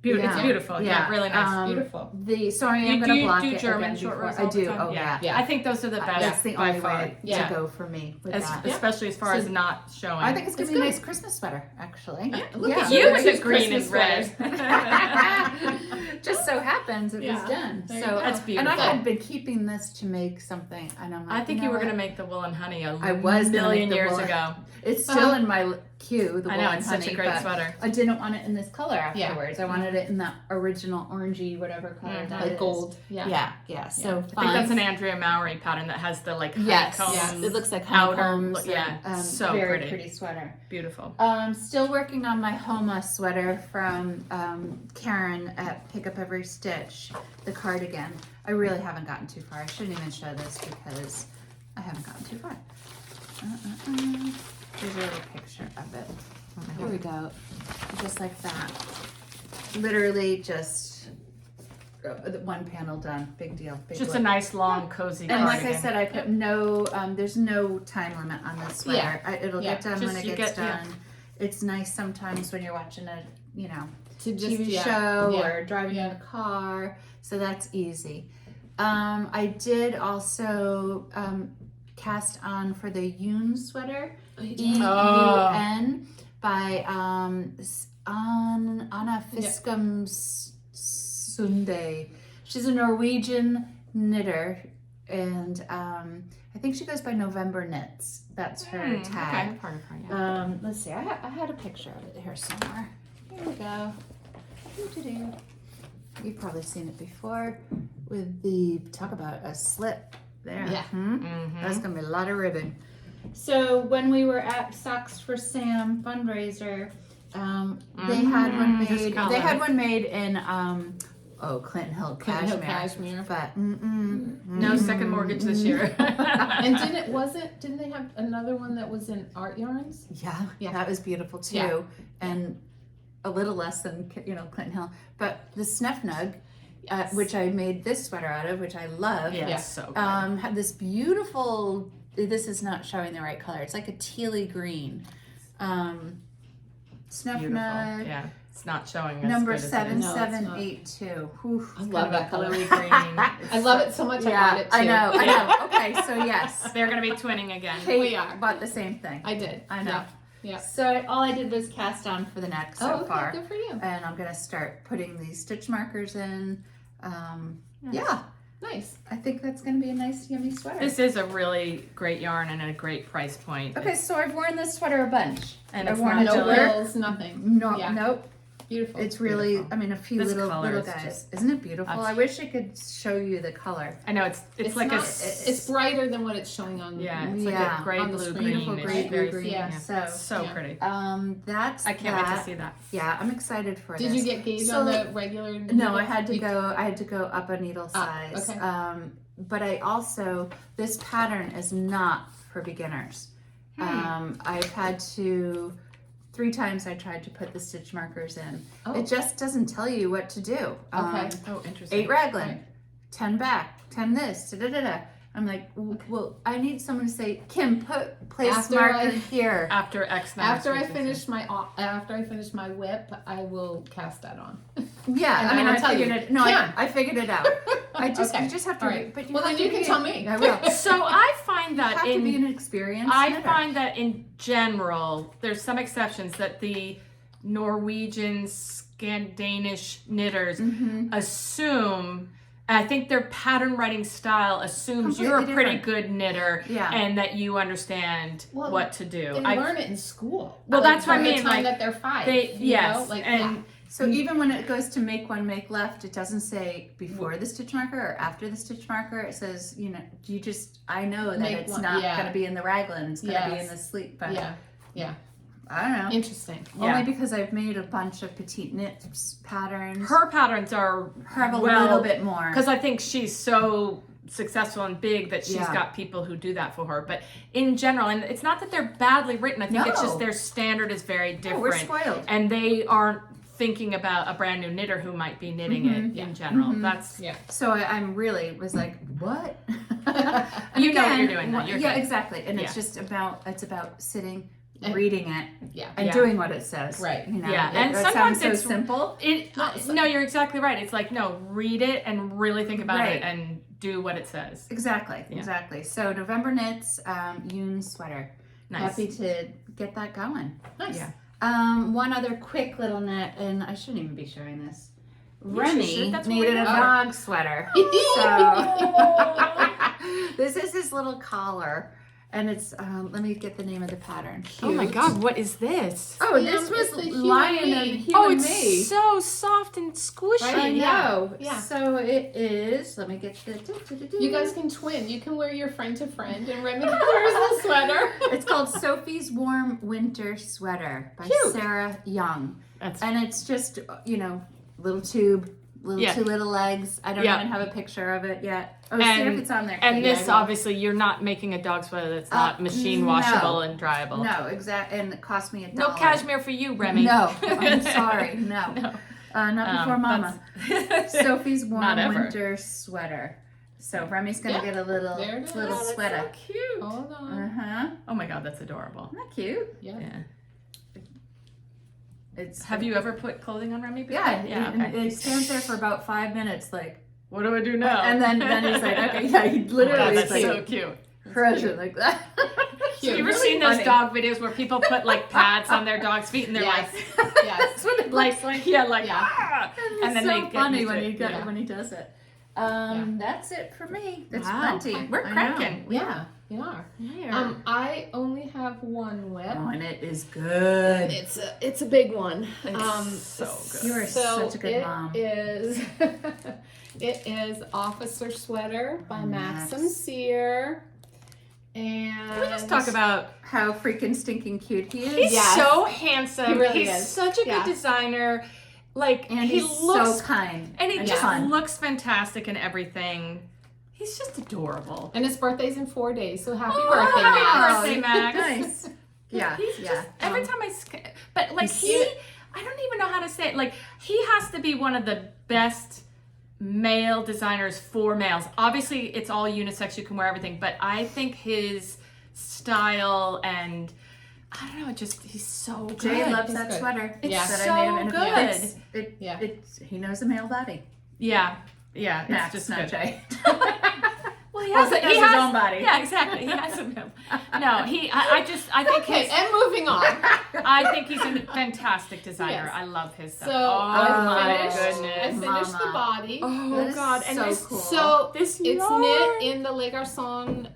It's Yeah. beautiful. Yeah, really nice. Beautiful. Sorry, I'm Do going to you block do it German again short before- rows I all the do. time? Oh yeah. Yeah. I think those are the best. That's the by only far. way Yeah. to go for me with As- that. Especially as far as not showing. I think it's going It's to be a good. nice Christmas sweater, actually. Yeah, look Yeah. at you you with with the green Christmas and red. Just so happens it was Yeah. done. There you So go. That's and beautiful. I had been keeping this to make something, and I'm like, I think know you were what? going to make the wool and honey a I was gonna million make the years wool- ago. It's still in my queue. The I wool know, and it's honey, such a great but sweater. I didn't want it in this color Yeah. afterwards. I wanted it in that original orangey, whatever color Mhm. that Like is. gold. Yeah. Yeah. So I think that's an Andrea Mowry pattern that has the like yes. honeycombs. It looks like outer honeycombs. look- yeah, and, so very pretty. sweater. Beautiful. Still working on my Homa sweater from Karen at Pick Up Every Stitch, the cardigan. I really haven't gotten too far. I shouldn't even show this because I haven't gotten too far. Here's a little picture of it. Here we go. Just like that. Literally just one panel done. Big deal. Big Just a look. nice, long, cozy And like cardigan. I said, I put no, there's no time limit on this sweater. It'll Yeah. get done Just when it you gets get- yeah. done. It's nice sometimes when you're watching a, To just TV show yeah. or driving in Yeah. a car. So that's easy. I did also cast on for the Yoon sweater. EUN by Anna Fiskum Sunde. She's a Norwegian knitter, and I think she goes by Novemberknits. That's her tag. Okay. Part of her, yeah. Let's see. I had a picture of it here somewhere. Here we go. Doo-doo-doo. You've probably seen it before with the talk about a slip there. Yeah. Mhm. That's gonna be a lot of ribbon. So when we were at Socks for Sam fundraiser, they had one this made. color. They had one made in Clinton Hill Clinton Hill cashmere. cashmere. But No second mortgage this year. And didn't they have another one that was in art yarns? yeah, that was beautiful too, Yeah. and a little less than Clinton Hill. But the Snefnug, which I made this sweater out of, which I love, Yeah, Yeah. it's so good. had this beautiful. This is not showing the right color. It's like a tealy green. Snefnug. Beautiful. Yeah, it's not showing as Number good as it is. 7782. I love that color. Glowey green. I love it so much. I Yeah, bought it too. I know. Okay, so yes, They're gonna be twinning again. Kate We are. bought the same thing. I did. I know. Yeah. So all I did was cast on for the neck so okay, far, good for you. and I'm gonna start putting these stitch markers in. Nice. Yeah, Nice. I think that's gonna be a nice, yummy sweater. This is a really great yarn and a great price point. Okay, so I've worn this sweater a bunch. And I've it's worn not it to No July. work. wills, nothing. No, Yeah. nope. Beautiful. It's really, Beautiful. I mean, a few This little color is guys. just- Isn't it beautiful? I wish I could show you the color. I know it's like not, a it's brighter than what it's showing on. yeah, it's Yeah, like a gray on the blue screen. green. Beautiful It's gray very blue green. yeah. So, so yeah. pretty. That's I can't wait that. to see that. Yeah, I'm excited for Did this. you get gauge So- on the regular? No, I had to You- go up a needle size. okay. But I also, this pattern is not for beginners. I've had to, 3 times I tried to put the stitch markers in. Oh. It just doesn't tell you what to do. Okay. Oh, interesting. 8 raglan, Right. 10 back, 10 this, da-da-da-da. I'm like, well, I need someone to say, Kim, place After marker I- here. After X now. After I finish my whip, I will cast that on. Yeah, And I mean, I will I tell figured you. it. No, Kim. I figured it out. You just have to. All right. But you Well, have then to you be can tell me. I will. So I find You that have to be an experienced I knitter. find that in general, there's some exceptions that the Norwegian, Scandinavish knitters Mm-hmm. assume. I think their pattern writing style assumes you're a Completely pretty different. good knitter Yeah. and that you understand Well, what to do. They learn it in school. Well, that's what I from the mean, time like, that they're 5. They you yes, know? Like, and So even when it goes to make one, make left, it doesn't say before the stitch marker or after the stitch marker. It says, you know, I know that Make it's one, not yeah. going to be in the raglan. It's going to be in Yes. the sleeve. But Yeah. I don't know. Interesting. Yeah. Only because I've made a bunch of petite knit patterns. Her patterns are have a little bit more. because I think she's so successful and big that she's Yeah. got people who do that for her. But in general, and it's not that they're badly written. I think it's No. just their standard is very different. we're spoiled. And they aren't thinking about a brand new knitter who might be knitting it in general. That's So I'm really was like, what? You know what you're doing, though. You're yeah, good. exactly. And Yeah. it's about sitting, reading it, Yeah. and Yeah. doing what it says. Right. You know? Yeah. It- And that sometimes sounds it's so simple. No, you're exactly right. It's like, no, read it and really think about Right. it and do what it says. Exactly. Yeah. Exactly. So Novemberknits Yoon sweater. Nice. Happy to get that going. Nice. Yeah. One other quick little knit, and I shouldn't even be showing this. Yes, you Remy should. That's what needed we a are. dog sweater. So this is his little collar, and it's let me get the name of the pattern. Oh my God, what is this? Oh, this it's was the Lion Hiromi. and Hugh Oh, and it's me. so soft and squishy. I know. Yeah. So it is. Let me get the. You guys can twin. You can wear your friend to friend, and Remy can wear the sweater. It's called Sophie's Warm Winter Sweater by Cute. Sarah Young. That's And it's just, you know, little tube, Yeah. two little legs. I don't Yeah. even have a picture of it yet. Oh, see And- if it's on there. And Katie. this, obviously, you're not making a dog sweater that's not machine washable and dryable. No, exactly. And it cost me $1. No cashmere for you, Remy. No, I'm sorry. No. No. Not before Mama. that's- Sophie's Not Warm ever. Winter Sweater. So Remy's going to Yeah. get a little There it is. little Oh, that's sweater. so cute. Hold on. Uh-huh. Oh my God, that's adorable. Isn't that cute? Yeah. Yeah. It's Have you ever put clothing on Remy before? Yeah, Okay. it stands there for about 5 minutes, like, What do I do now? and then he's like, okay, yeah, he literally That's is like, so cute. crushing like that. Have you ever Really seen those funny. dog videos where people put like pads on their dog's feet and they're Yes. like, Yes. That's what it looks like. yeah, like, Yeah. ah! And and then so they get funny used when to he it. Yeah. when he does it. That's it for me. That's Wow. plenty. We're I know. cracking. Yeah. We are. Yeah. I only have one whip. Oh, and it is good. It's a big one. so good. You are such a good mom. It is Officer Sweater by Max. Maxim Sear. And Can we just talk about How freaking stinking cute he is. he's Yes. so handsome. He really he's is. such a good Yeah. designer. Like And he he's looks so kind. and he and just fun. looks fantastic and everything. He's just adorable. And his birthday's in 4 days, so happy Oh, birthday, happy Max. birthday, Max. Nice. He's Yeah. just every time but like He's- I don't even know how to say it. Like he has to be one of the best male designers for males. Obviously, it's all unisex. You can wear everything, but I think his style and I don't know, he's so good. Jay loves He's that good. sweater. It's that so I made him in a- good. He knows a male body. Yeah, it's Max, just not good. Jay. Well, he Well, has, he knows his own body. Yeah, exactly. He has a male. No, I think Okay, his, and moving on. I think he's a fantastic designer. Yes. I love his stuff. So oh I my finished goodness. the body. Oh That is God, and so this cool. So this it's yarn. knit in the Le Garçon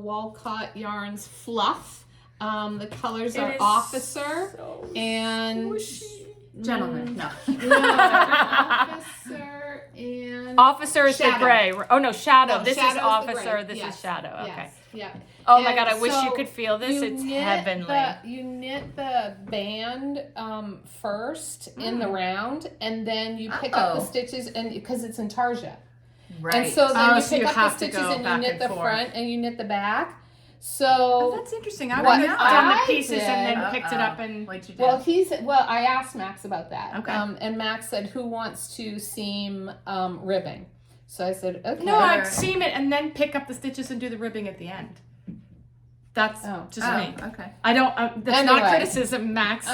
Walcott Yarns Fluff. The colors It are is Officer so and Gentlemen, no. Officer and Officer is the Shadow. gray. Oh no, Shadow. No, this Shadow's is the Officer. gray. This Yes. is Shadow. Okay. Yes. Yeah. Oh my And God, I wish you so could feel this. you It's knit heavenly. You knit the band first in the round, and then you pick up the stitches, and because it's intarsia. Right. And so then you so pick you up the have to stitches go and you back knit and the forth. front and you knit the back. Oh, So that's interesting. I What would have done I the pieces and then did- picked it up and. What'd you do? well, I asked Max about that. Okay. And Max said, "Who wants to seam ribbing?" So I said, "Okay." No, I'd seam it and then pick up the stitches and do the ribbing at the end. That's just me. Okay. I don't. That's not a Anyway. criticism, Max.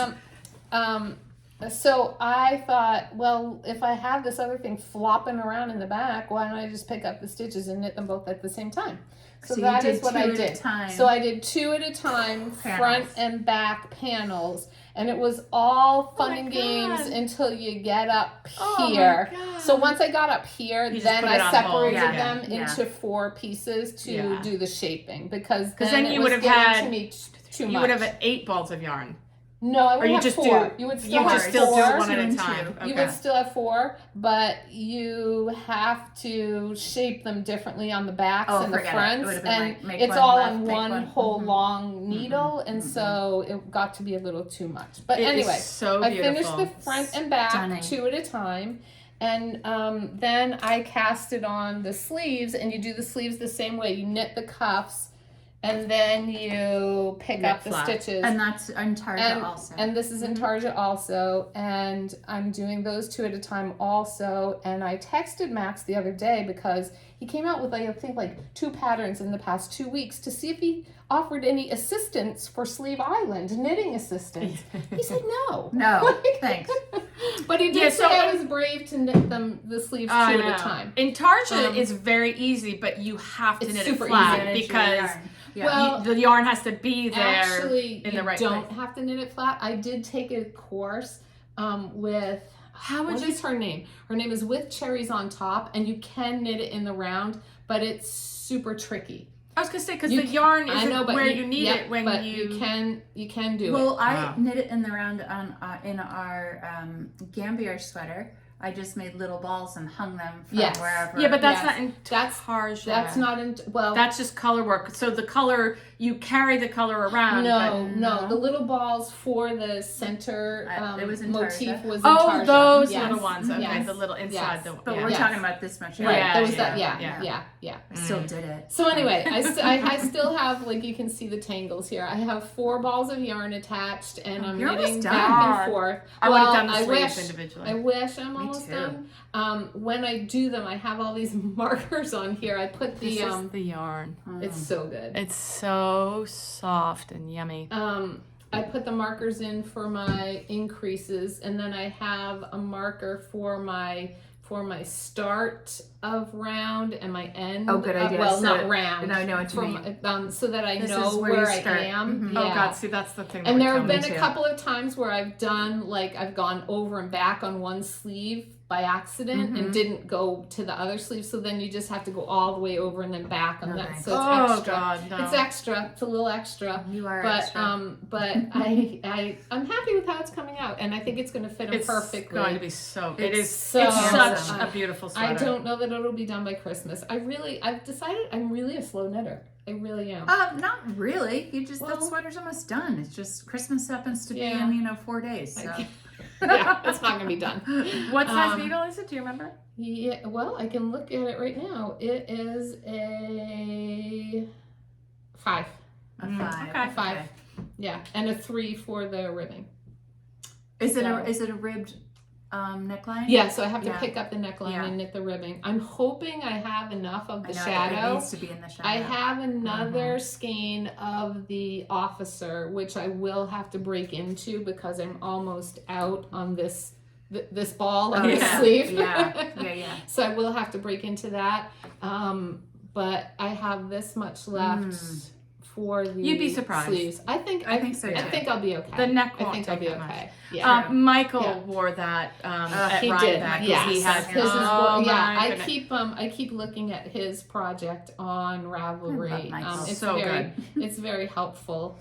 So I thought, well, if I have this other thing flopping around in the back, why don't I just pick up the stitches and knit them both at the same time? So you that did is what two I at a did. time. So I did 2 at a time, front Panels. and back panels, and it was all fun my and games God. until you get up Oh my here. God. So once I got up here, You just then put it I on hold. separated Yeah. them Yeah. into 4 pieces to Yeah. do the shaping because then it you was would have getting had- to me too much. You would have 8 balls of yarn. No, I would you have just four. do- You would still You have just still do four. it one at a Two time. and two. You Okay. would still have four, but you have to shape them differently on the backs and the forget it. It fronts, would've been and like, make it's one all left, on make one one. whole long needle, and so it got to be a little too much. But It is anyway, so I beautiful. finished the front and back Stunning. 2 at a time, and then I cast it on the sleeves, and you do the sleeves the same way. You knit the cuffs, and then you pick Knit up the flat. stitches. And that's in Target also. And this is in Target also, and I'm doing those 2 at a time also. And I texted Max the other day because he came out with like, I think like 2 patterns in the past 2 weeks to see if he offered any assistance for Sleeve Island, knitting assistance. He said no. No, thanks. But he did Yeah, say so- I was brave to knit them the sleeves 2 at a time. In Target, it's very easy, but you have to It's knit it super flat easy. Manage your because yarn. Yeah. Well, the yarn has to be there Actually, in you the right don't place. have to knit it flat. I did take a course with How would what you? is her name? Her name is With Cherries on Top, and you can knit it in the round, but it's super tricky. I was gonna say because You the yarn I isn't know, but where you need yeah, it when but you. you can do Well, it. I Wow. knit it in the round on in our Gambier sweater. I just made little balls and hung them from Yes. wherever. Yeah, but that's Yes. not in That's- Target. That's not in well. That's just color work. So the color you carry the color around. no, but- no. The little balls for the center It was in motif Target. was in Oh, Target. those Yes. little ones. Okay, Yes. the little inside. Yes. The, But yeah. we're Yes. talking about this much. Right. Yeah, There was yeah, that. yeah. Yeah. I still did it. So anyway, I still have, like, you can see the tangles here. I have 4 balls of yarn attached, and I'm You're knitting almost done. back and forth. I would have Well, done the I sleeves wish- individually. I wish I'm Me almost too. done. When I do them, I have all these markers on here. I put This the is the yarn. it's so good. It's so soft and yummy. I put the markers in for my increases, and then I have a marker for my start of round and my end. Oh, good idea. Well, So not round. I know what you mean. So that I This know is where you where I start. am. Mhm. Yeah. Oh God, see that's the thing. That And would there kill have me been a too. couple of times where I've done, like, I've gone over and back on one sleeve by accident and didn't go to the other sleeve, so then you just have to go all the way over and then back on that. Okay. So it's Oh extra. God, no. It's extra. It's a little extra. You are But extra. but I'm happy with how it's coming out, and I think it's going to fit them It's perfectly. going to be so. It It's is so it's such awesome. a beautiful sweater. I don't know that it'll be done by Christmas. I've decided I'm really a slow knitter. I really am. Not really. You just that Well- sweater's almost done. It's just Christmas happens to be Yeah. in 4 days. So. Yeah, it's not going to be done. What size Um, needle is it? Do you remember? Yeah, well, I can look at it right now. It is a 5. A Mm, 5. okay. 5. Yeah, and a 3 for the ribbing. Is it So- a ribbed neckline? Yeah, so I have to Yeah. pick up the neckline Yeah. and knit the ribbing. I'm hoping I have enough of I the know, It shadow. needs to be in the shadow. I have another skein of the officer, which I will have to break into because I'm almost out on this ball on Oh, the yeah. sleeve. Yeah. So I will have to break into that. But I have this much left for the You'd be surprised. sleeves. I think so, I too. think I'll be okay. The neck I won't think I'll take be that okay. much. Yeah. Michael Yeah. wore that at He Rhinebeck. did, 'Cause yes. He has His is oh, yeah, my I goodness. keep looking at his project on Ravelry. I love Michael. It's So very it's very helpful.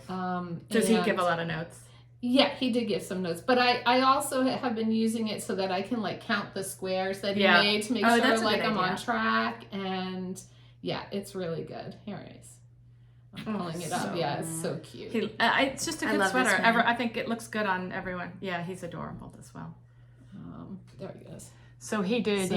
Does he and- give a lot of notes? Yeah, he did give some notes, but I also have been using it so that I can, like, count the squares that he Yeah. made to make Oh, sure, that's a like, good I'm on idea. track, and yeah, it's really good. Here it is. I'm pulling it up. so- Yeah, it's so cute. It's just a I good love this sweater. one. I think it looks good on everyone. Yeah, he's adorable as well. There he goes. So he did, So,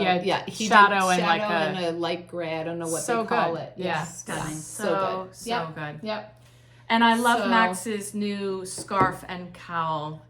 he shadow did and like and a a light gray. I don't know what so they call good. it. Yeah, Stunning. so good. so Yep. good. Yep. And I love So- Max's new scarf and cowl.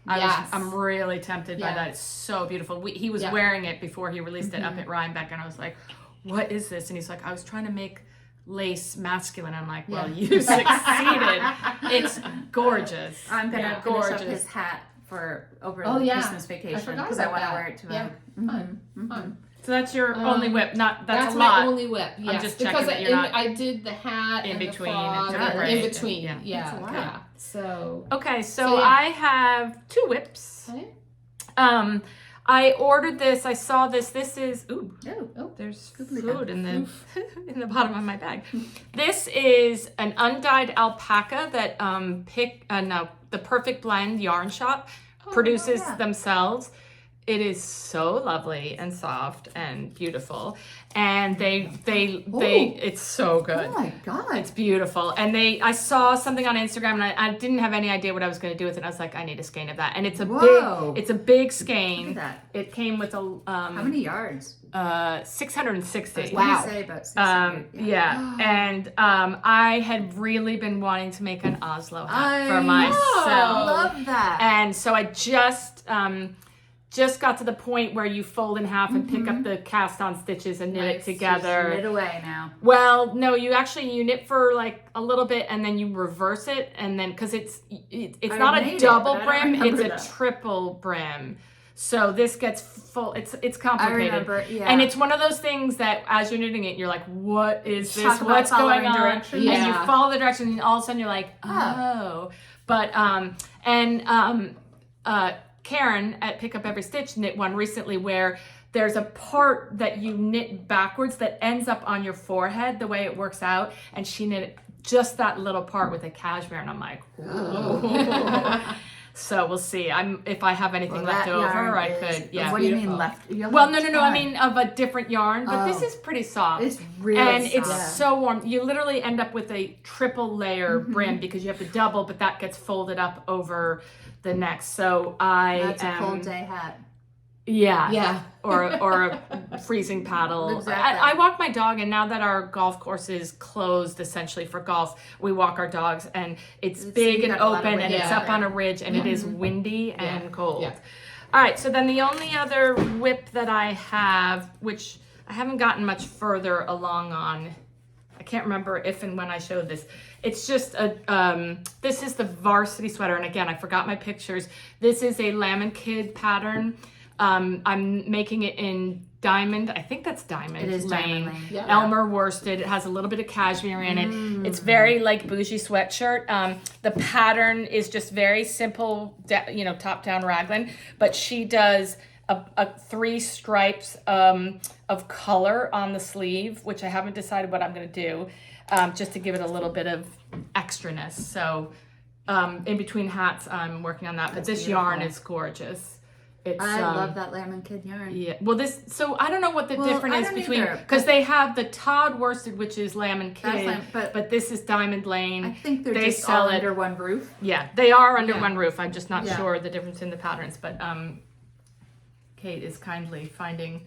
Yes. I'm really tempted by Yeah. that. It's so beautiful. He was Yeah. wearing it before he released it up at Rhinebeck, and I was like, "What is this?" And he's like, "I was trying to make lace masculine." I'm like, "Well, Yeah. you succeeded. It's gorgeous." I'm gonna Yeah. finish up Gorgeous. his hat for over Oh, the yeah. Christmas I vacation forgot because I about want to that. wear it to Yeah. a Fun. So that's your only whip. That's That's a my lot. only whip. Yes, just because checking that you're not I did the hat in and between the frog and and different. in between. Yeah. Yeah, That's a lot. yeah. So Okay, so So, yeah. I have 2 whips. okay. I ordered this. I saw this. This is Oh, there's Googly food in the in the bottom of my bag. This is an undyed alpaca that the Perfect Blend yarn shop produces themselves. It is so lovely and soft and beautiful, and it's so good. Oh my god, It's beautiful. And I saw something on Instagram, and I didn't have any idea what I was going to do with it. I was like, I need a skein of that, and it's a big skein. Look at that. It came with a How many yards? 660. Wow. Say about 600. And I had really been wanting to make an Oslo hat for myself. I love that. And so I just got to the point where you fold in half and pick up the cast on stitches and knit it together. Just knit away now. Well, no, you knit for like a little bit and then you reverse it, and then because it's not a double brim, it's a triple brim. So this gets full. It's complicated. I remember, and it's one of those things that as you're knitting it, you're like, what is this? What's going on? Direction. And you follow the direction, and all of a sudden you're like, oh. But Karen at Pick Up Every Stitch knit one recently where there's a part that you knit backwards that ends up on your forehead the way it works out, and she knit just that little part with a cashmere, and I'm like, ooh. So we'll see. If I have anything left over, I could. Yeah. What do you mean left? Well, no. I mean of a different yarn, but this is pretty soft. It's really and soft. It's so warm. You literally end up with a triple layer brim because you have the double, but that gets folded up over the neck. So That's a cold day hat. Yeah. Or a freezing paddle. Exactly. I walk my dog, and now that our golf course is closed essentially for golf, we walk our dogs, and it's big and open, and it's up on a ridge, and it is windy and cold. Yeah. All right, so then the only other whip that I have, which I haven't gotten much further along on, I can't remember if and when I showed this. It's just this is the varsity sweater, and again, I forgot my pictures. This is a Lamb & Kid pattern. I'm making it in diamond. I think that's diamond. It is lane. diamond lane. Yeah. Elmer worsted. It has a little bit of cashmere in it. It's very like bougie sweatshirt. The pattern is just very simple, top down raglan, but she does a 3 stripes of color on the sleeve, which I haven't decided what I'm going to do, just to give it a little bit of extraness. So in between hats, I'm working on that. But this yarn is gorgeous. I love that Lamb & Kid yarn. Yeah. Well, so I don't know what the difference is between, because they have the Todd worsted, which is Lamb & Kid, but this is Diamond Lane. I think they just all under one roof. Yeah, they are under one roof. I'm just not sure the difference in the patterns, but Kate is kindly finding.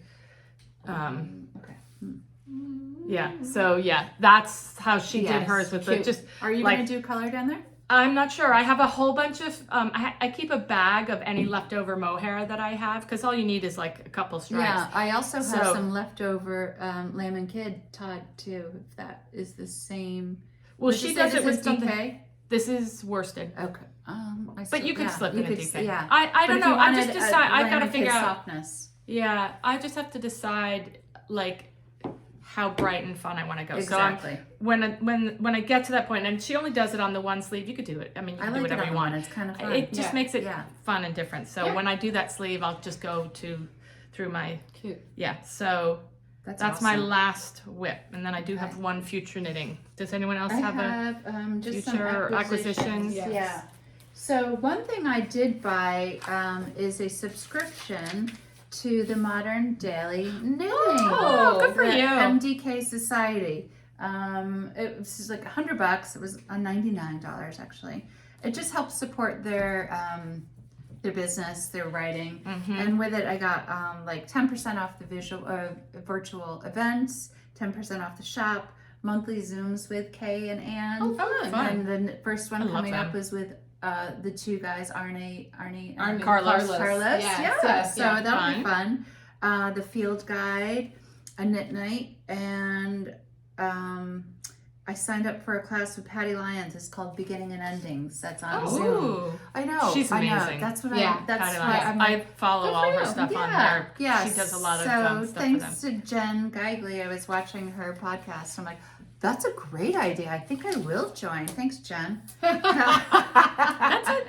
Yeah. So that's how she did hers with the just. Are you going to do color down there? I'm not sure. I have a whole bunch of, I keep a bag of any leftover mohair that I have, because all you need is like a couple stripes. Yeah, I also have some leftover Lamb & Kid Todd too, if that is the same. Well, she does it with something. DK? This is worsted. Okay. But you could slip in a DK. Yeah. I don't know. I just decide. I've got to figure out. Softness. Yeah, I just have to decide like how bright and fun I want to go. Exactly. So when I get to that point, and she only does it on the one sleeve, you could do it. I mean, you can do whatever you want. It's kind of fun. It just makes it fun and different. So when I do that sleeve, I'll just go through my So that's awesome. my last whip, and then I do have one future knitting. Does anyone else have just future some acquisitions? Yes. Yeah. So one thing I did buy is a subscription to the Modern Daily Knitting. Oh, good for the you. MDK Society. It was like $100. It was $99 actually. It just helps support their business, their writing, and with it I got like 10% off the virtual events, 10% off the shop, monthly Zooms with Kay and Anne. Oh, fun. And the first one coming up was with the two guys, Arnie and Carlos. Yes. So that'll be fun. The field guide, a knit night, and I signed up for a class with Patty Lyons. It's called Beginning and Endings. That's on Zoom. I know. She's amazing. That's what Patty Lyons. I follow all her stuff on there. Yeah. She does a lot of so stuff thanks for them. to Jen Geigley, I was watching her podcast. I'm like, that's a great idea. I think I will join. Thanks, Jen. It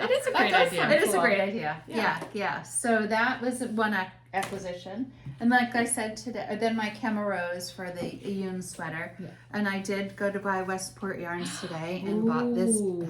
is a great idea. It is a great idea. Yeah. So that was one acquisition. And like I said today, then my CaMaRose for the Iyun sweater. Yeah. And I did go to buy Westport Yarns today and bought this Ooh.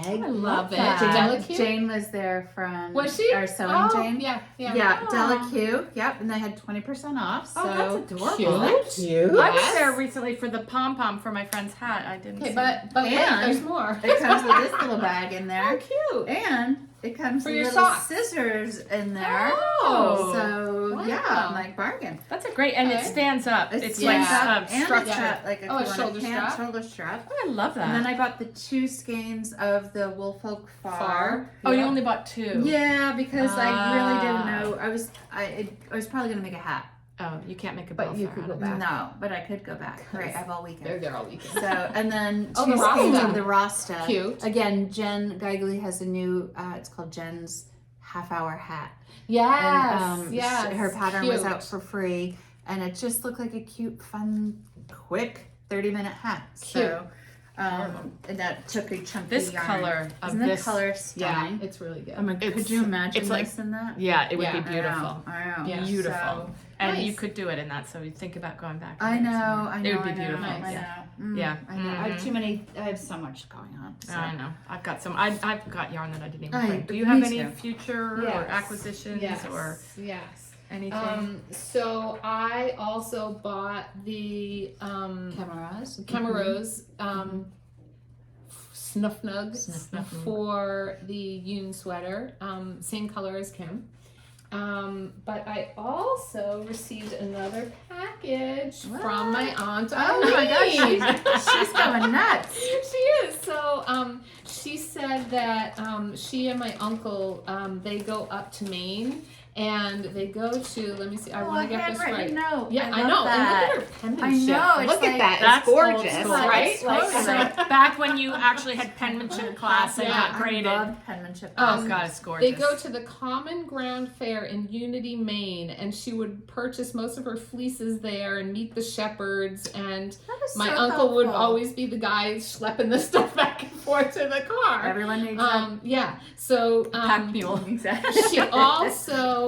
bag. I love it. Jane, Delicute? Jane was there from Was she? our sewing Jane. Yeah, yeah. Yeah, Oh. Delicute. Yep, and they had 20% off. So Oh, that's adorable. Cute. Isn't that cute? I was Yes. there recently for the pom pom for my friend's hat. I didn't. Okay, see but wait, And- there's more. It comes with this little bag in Oh, there. cute. And it comes For with your little socks. scissors in there. Oh. So Wow. yeah, like bargain. That's a great, and it Okay. stands up. It It's stands like up and structured. it's got like Oh, a if you shoulder want a pant, strap? shoulder strap. Oh, I love that. And then I bought the 2 skeins of the Woolfolk Far. Oh, you Yeah. only bought 2. Yeah, because I really didn't Ah. know. I was probably gonna make a hat. Oh, you can't make a But you Belfair could out go of back. that. No, but I could go back. Right, I have all They're weekend. there all weekend. So and then Oh, 2 the skeins Rasta. of the Rasta. Cute. Again, Jen Geigley has a new. It's called Jen's half-hour hat. Yes. And, yes. her pattern was Cute. out for free, and it just looked like a cute, fun, quick 30-minute hat. So, and that took a chunky This yarn. color of Isn't the this. color Yeah, stunning? it's really good. I mean, It's- could you imagine it's like- this in that? Yeah, it would Yeah. be beautiful. I know. Yeah. Beautiful. So, And Nice. you could do it in that, so you think about going back. I and know, doing some more. I know. It would be I know, beautiful. I know. Yeah. Yeah, I know. I have Mhm. too many. I have so much going on. So. I know. I've got some. I've got yarn that I didn't even I- bring. Do you me have any too. future or Yes. acquisitions yes. or Yes. anything? So I also bought the CaMaRose. CaMaRose Snefnug Snefnug. for the Yoon sweater, same color as Kim. But I also received another package What? from my aunt. Oh my gosh, Eileen. she's going nuts. She is. So she said that she and my uncle they go up to Maine and they go to. Let me see. I want to get this right. No, Yeah, I love know. That. And look at her penmanship. I know, it's Look like- at that. That's It's gorgeous, old school. right? Like, Totally. Back when you actually had penmanship class and Yeah, got graded. I love penmanship. Oh God, it's gorgeous. They go to the Common Ground Fair in Unity, Maine, and she would purchase most of her fleeces there and meet the shepherds. And That was my so uncle would helpful. always be the guy schlepping the stuff back and forth to the car. Everyone needs that. Yeah. So pack mule. Exactly. she also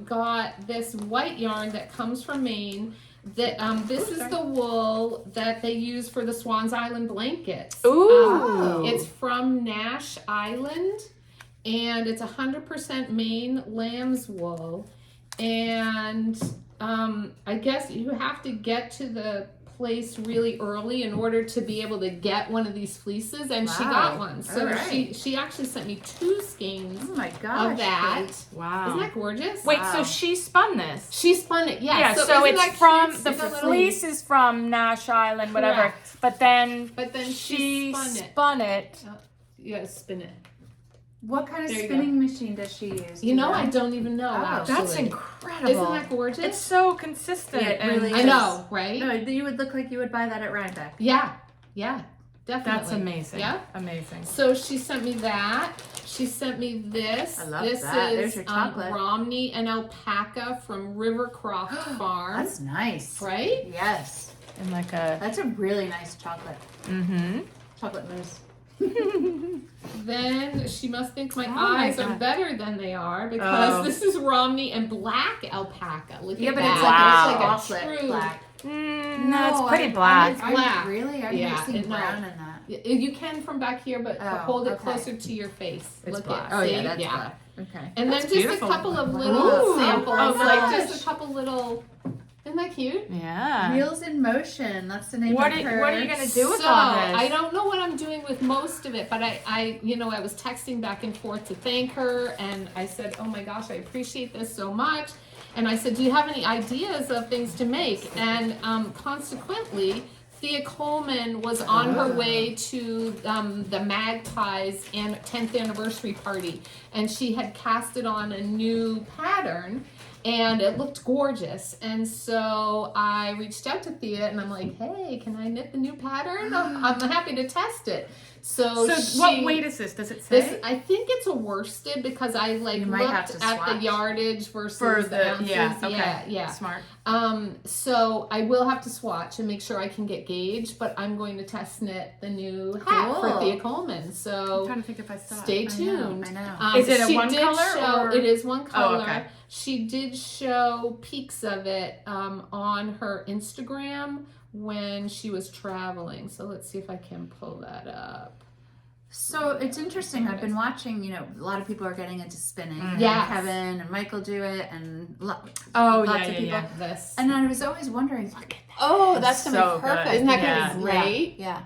got this white yarn that comes from Maine. That this is the wool that they use for the Swans Island blankets. Ooh. It's from Nash Island, and it's 100% Maine lamb's wool. And I guess you have to get to the place really early in order to be able to get one of these fleeces, and she got Wow. one. So All right. she actually sent me 2 skeins Oh my gosh. of that. Kate. Wow. Isn't that gorgeous? Wait, Wow. so she spun this? She spun it, yeah. Yeah, so isn't it's that from cute? the It's a little- fleece is from Nash Island, whatever. Correct. But then But then she spun it. spun it. Yeah, spin it. What kind of There you spinning machine does she use? You know, I don't even know. Oh, actually. That's incredible. Isn't that gorgeous? It's so consistent. It and really I is. know, right? No, you would look like you would buy that at Rhinebeck. Yeah, yeah, definitely. That's amazing. Yeah. Amazing. So she sent me that. She sent me this. I love this that. is There's your chocolate. Romney and alpaca from Rivercroft Farm. That's nice. Right? Yes. And like a. That's a really nice chocolate. Mm-hmm. Chocolate mousse. Then she must think my Oh my eyes are God. better than they are because Oh. this is Romney and black alpaca. Look Yeah, at but that. it's Wow. like a true. black. No, it's pretty black. It's black. Really? I've Yeah, never seen it- no. brown in that. You can from back here, but Oh, hold it okay. closer to your face. It's Look black. at Oh see? yeah, that's black. Okay. And That's then just beautiful. a couple of Ooh. little samples, Oh, like gosh. just a couple little. Isn't that cute? Yeah. Wheels in Motion. That's the name What of are, her. what are you gonna do with So all this? I don't know what I'm doing with most of it, but I was texting back and forth to thank her, and I said, oh my gosh, I appreciate this so much. And I said, do you have any ideas of things to make? And consequently, Thea Coleman was on her way to the Magpies and 10th anniversary party, and she had casted on a new pattern, and it looked gorgeous. And so I reached out to Thea, and I'm like, hey, can I knit the new pattern? I'm happy to test it. So what weight is this? Does it say? This, I think it's a worsted because I like might have looked to at the swatch. yardage versus For the ounces. yeah. Smart. So I will have to swatch and make sure I can get gauge, but I'm going to test knit the new hat for Cool. Thea Coleman. So I'm trying to think if I saw stay it. tuned. I know. Is it a she one did color show- or- It is one color. Oh, okay. She did show peaks of it on her Instagram when she was traveling. So let's see if I can pull that up. So it's interesting. I've been watching, a lot of people are getting into spinning. Yes. Kevin and Michael do it, and lots Oh, of yeah, people. yeah. This. And I was always wondering, look at that. Oh, That's that's gonna so be perfect. good. Isn't that Yeah. gonna be great? Yeah.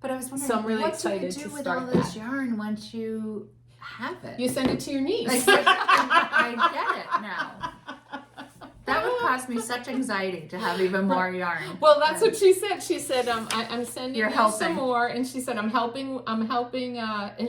But I was wondering, So I'm really what excited do you to do with start all this that. yarn once you have it? You send it to your niece. I get it now. That would cause me such anxiety to have even more yarn. Well, that's what she said. She said, I'm sending You're you helping. some more. And she said, I'm helping, it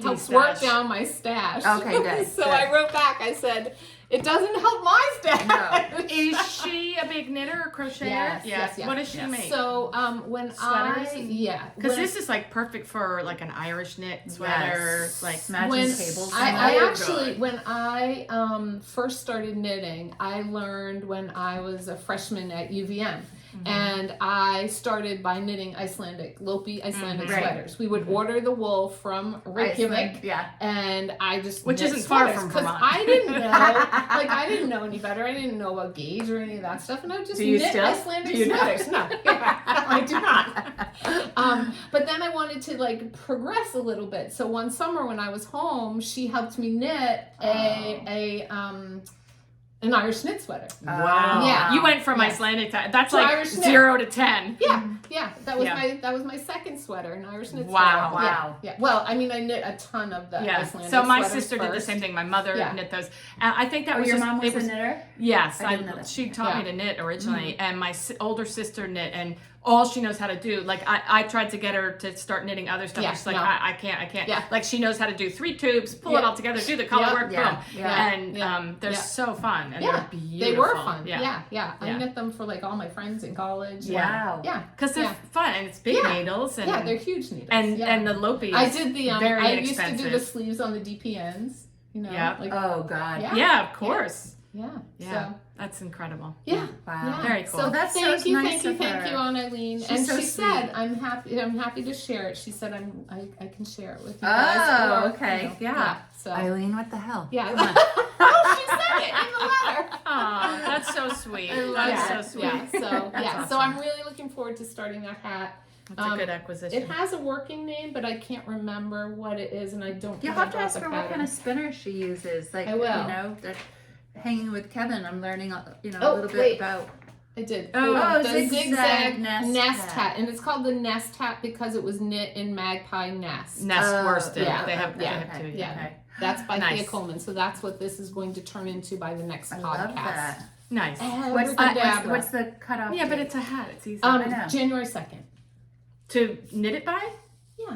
helps work De-stash. down my stash. Okay, good, So good. I wrote back, I said, it doesn't help my stash. Is she a big knitter or crocheter? Yes. What does she make? So when Sweaters Because when- this is like perfect for like an Irish knit sweater, Yes. like Matching when cables. I So actually good. when I first started knitting, I learned when I was a freshman at UVM. And I started by knitting Lopi Icelandic Right. sweaters. We would order the wool from Reykjavik, Yeah. and I just Which knit isn't far sweaters, from 'cause Vermont. I didn't know, I didn't know any better. I didn't know about gauge or any of that stuff, and I would just Do you knit still? Icelandic Do you not? sweaters. No, I do not. But then I wanted to like progress a little bit. So one summer when I was home, she helped me knit an Irish knit sweater. wow. Yeah. You went from Yes. Icelandic to that's To like Irish knit. 0 to 10. Yeah, that was Yeah. my second sweater, an Irish knit Wow. sweater. Wow. Yeah. Well, I mean, I knit a ton of the Yeah. Icelandic So my sweaters sister did the first. same thing. My mother Yeah. knit those. And I think that was Your just, mom was it a knitter? Yes, I didn't know that. she taught me Yeah. to knit originally, and my older sister knit, and all she knows how to do, like I tried to get her to start knitting other stuff. Yeah, She's like, no. I can't. Yeah. Like she knows how to do 3 tubes, pull it Yeah. all together, do the color Yeah. work, Yeah. boom, Yeah. and Yeah. they're Yeah. so fun and Yeah, they're beautiful. they were fun. Yeah, Yeah. I Yeah. knit them for like all my friends in college. Wow. Yeah. because they're Yeah. fun and it's big Yeah. needles and Yeah, they're huge needles. and yeah. and the Lopi. I is did the very I used inexpensive. to do the sleeves on the DPNs. You know. Yeah. Like, Oh, God. Yeah. Yeah, of course. yeah. Yeah, So, that's incredible. yeah. Wow. Yeah. Very cool. So That's thank so you, nice of thank her. you, Aunt Eileen. She's And so she said, sweet. I'm happy to share it. She said, I can share it with you Oh, guys. Or, okay. you know, Yeah. So Eileen, what the hell? yeah. Oh, she said it in the letter. Oh, that's so sweet. I love That's yeah, so sweet. Yeah. So That's yeah. So awesome. I'm really looking forward to starting that hat. That's a good acquisition. It has a working name, but I can't remember what it is, and I don't. You'll think I have to bought ask the her what pattern. kind of spinner she uses. Like, I will. they're hanging with Kevin. I'm learning, a Oh, little bit wait. about. I did. Oh, the zigzag nest nest hat, and it's called the nest hat because it was knit in magpie nest. Nest Oh, worsted. yeah. They have Yeah. two. Yeah. Okay. That's by Nice. Thea Colman. So that's what this is going to turn into by the next I podcast. love that. Nice. What's Abracadabra. what's the cutoff? Yeah, but date? it's a hat. It's easy. I know. January 2nd. To knit it by? Yeah.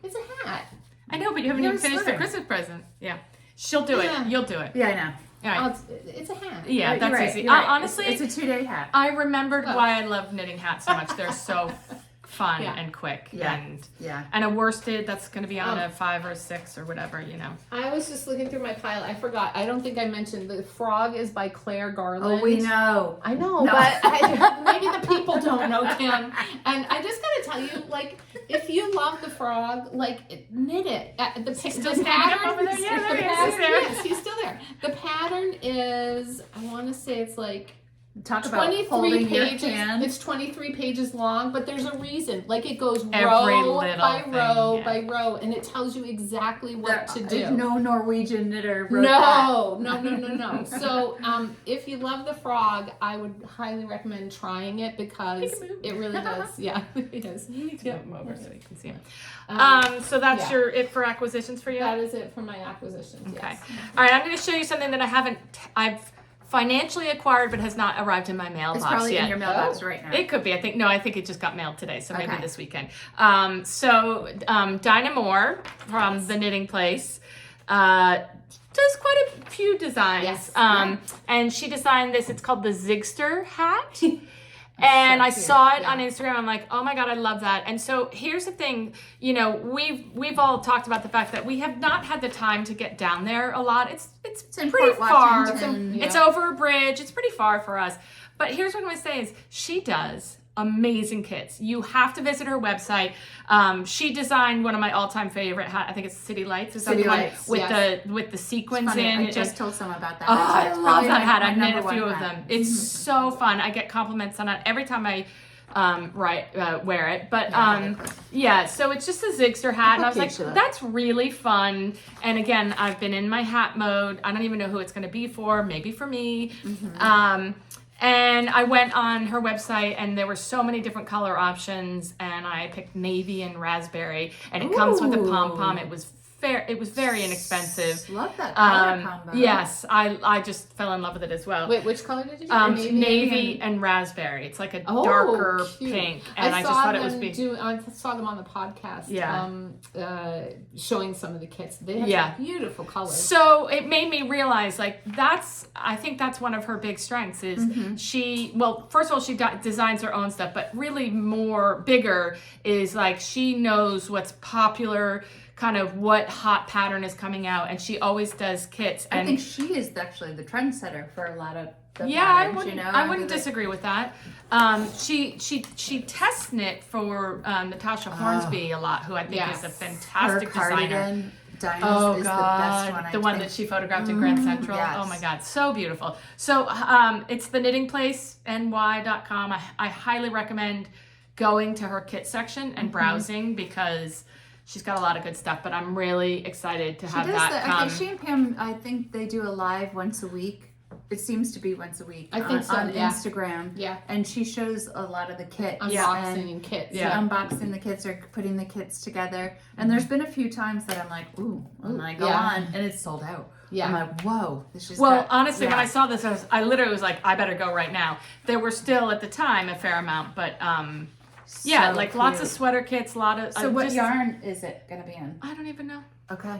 It's a hat. I know, but you haven't You're even a finished the sweater. Christmas present. Yeah. She'll do Yeah. it. You'll do it. Yeah, I know. All right. Oh, it's a hat. Yeah, You're that's right, easy. you're right. Honestly, it's a 2-day hat. I remembered Oh. why I love knitting hats so much. They're so fun Yeah. and quick. Yeah. And Yeah. a worsted that's going to be on Oh. a 5 or 6 or whatever, you know. I was just looking through my pile. I forgot. I don't think I mentioned the frog is by Claire Garland. Oh, we know. I know, No. but maybe the people don't know, Kim. And I just gotta tell you, like, if you love the frog, like, knit it. The still the standing pattern, up over there? Yeah, the there he is. pattern- He's there. Yes, he's still there. The pattern is, I want to say it's like Talk about 23 holding pages. your hand. It's 23 pages long, but there's a reason. Like, it goes Every row little by thing, row yeah. by row, and it tells you exactly what to do. No Norwegian knitter wrote that. No. So, if you love the frog, I would highly recommend trying it because it really does. Yeah, it is. You need to Yeah. move him over so you can see him. So yeah. that's it for acquisitions for you? That is it for my acquisitions. Okay. Yes. All right, I'm going to show you something that I've financially acquired but has not arrived in my mailbox It's probably yet. in your mailbox right now. It could be. I think it just got mailed today, so maybe Okay. this weekend. Dinah Moore from the Knitting Place does quite a few designs. Yes. And she designed this. It's called the Zigster hat. And so I cute. saw it Yeah. on Instagram. I'm like, oh my God, I love that. And so here's the thing, you know, we've all talked about the fact that we have not had the time to get down there a lot. It's in pretty Port far. Washington. It's over a bridge. It's pretty far for us. But here's what I'm going to say is she does amazing kits. You have to visit her website. She designed one of my all-time favorite hat. I think it's City Lights. Is that City the one Lights, with the sequins Funny, in? I just told someone about that. Oh, I It's love probably that my hat. I've knit number a few one of hat. them. It's so fun. I get compliments on it every time I wear it. But yeah, so it's just a Zigster hat, and I was like, that's really fun. And again, I've been in my hat mode. I don't even know who it's going to be for. Maybe for me. And I went on her website, and there were so many different color options, and I picked navy and raspberry, and it comes with a pom-pom. It was very inexpensive. Love that color combo. Yes, I just fell in love with it as well. Wait, which color did you do? Navy and raspberry. It's like a darker cute. pink, and I just thought it was I saw them on the podcast. Yeah. Showing some of the kits. They have some beautiful colors. So it made me realize, like, I think that's one of her big strengths is first of all, she designs her own stuff, but really bigger is like she knows what's popular, kind of what hot pattern is coming out, and she always does kits. And I think she is actually the trendsetter for a lot of the patterns, patterns, I wouldn't disagree with that. She test knit for Natasha Hornsby a lot, who I think is a fantastic her designer. Diamonds is the best one. The one that she photographed in Grand Central. Yes. Oh my God, so beautiful. So it's the Knitting Place ny.com. I highly recommend going to her kit section and browsing because she's got a lot of good stuff. But I'm really excited to have that come. I think she and Pam, I think they do a live once a week. It seems to be once a week. I think so, on yeah. Instagram. Yeah. And she shows a lot of the kits. Unboxing kits. Yeah. Unboxing the kits or putting the kits together. And there's been a few times that I'm like, ooh, and I go on and it's sold out. Yeah. I'm like, whoa. This just honestly, when I saw this, I literally was like, I better go right now. There were still at the time a fair amount, but lots of sweater kits, So what yarn is it going to be in? I don't even know. Okay.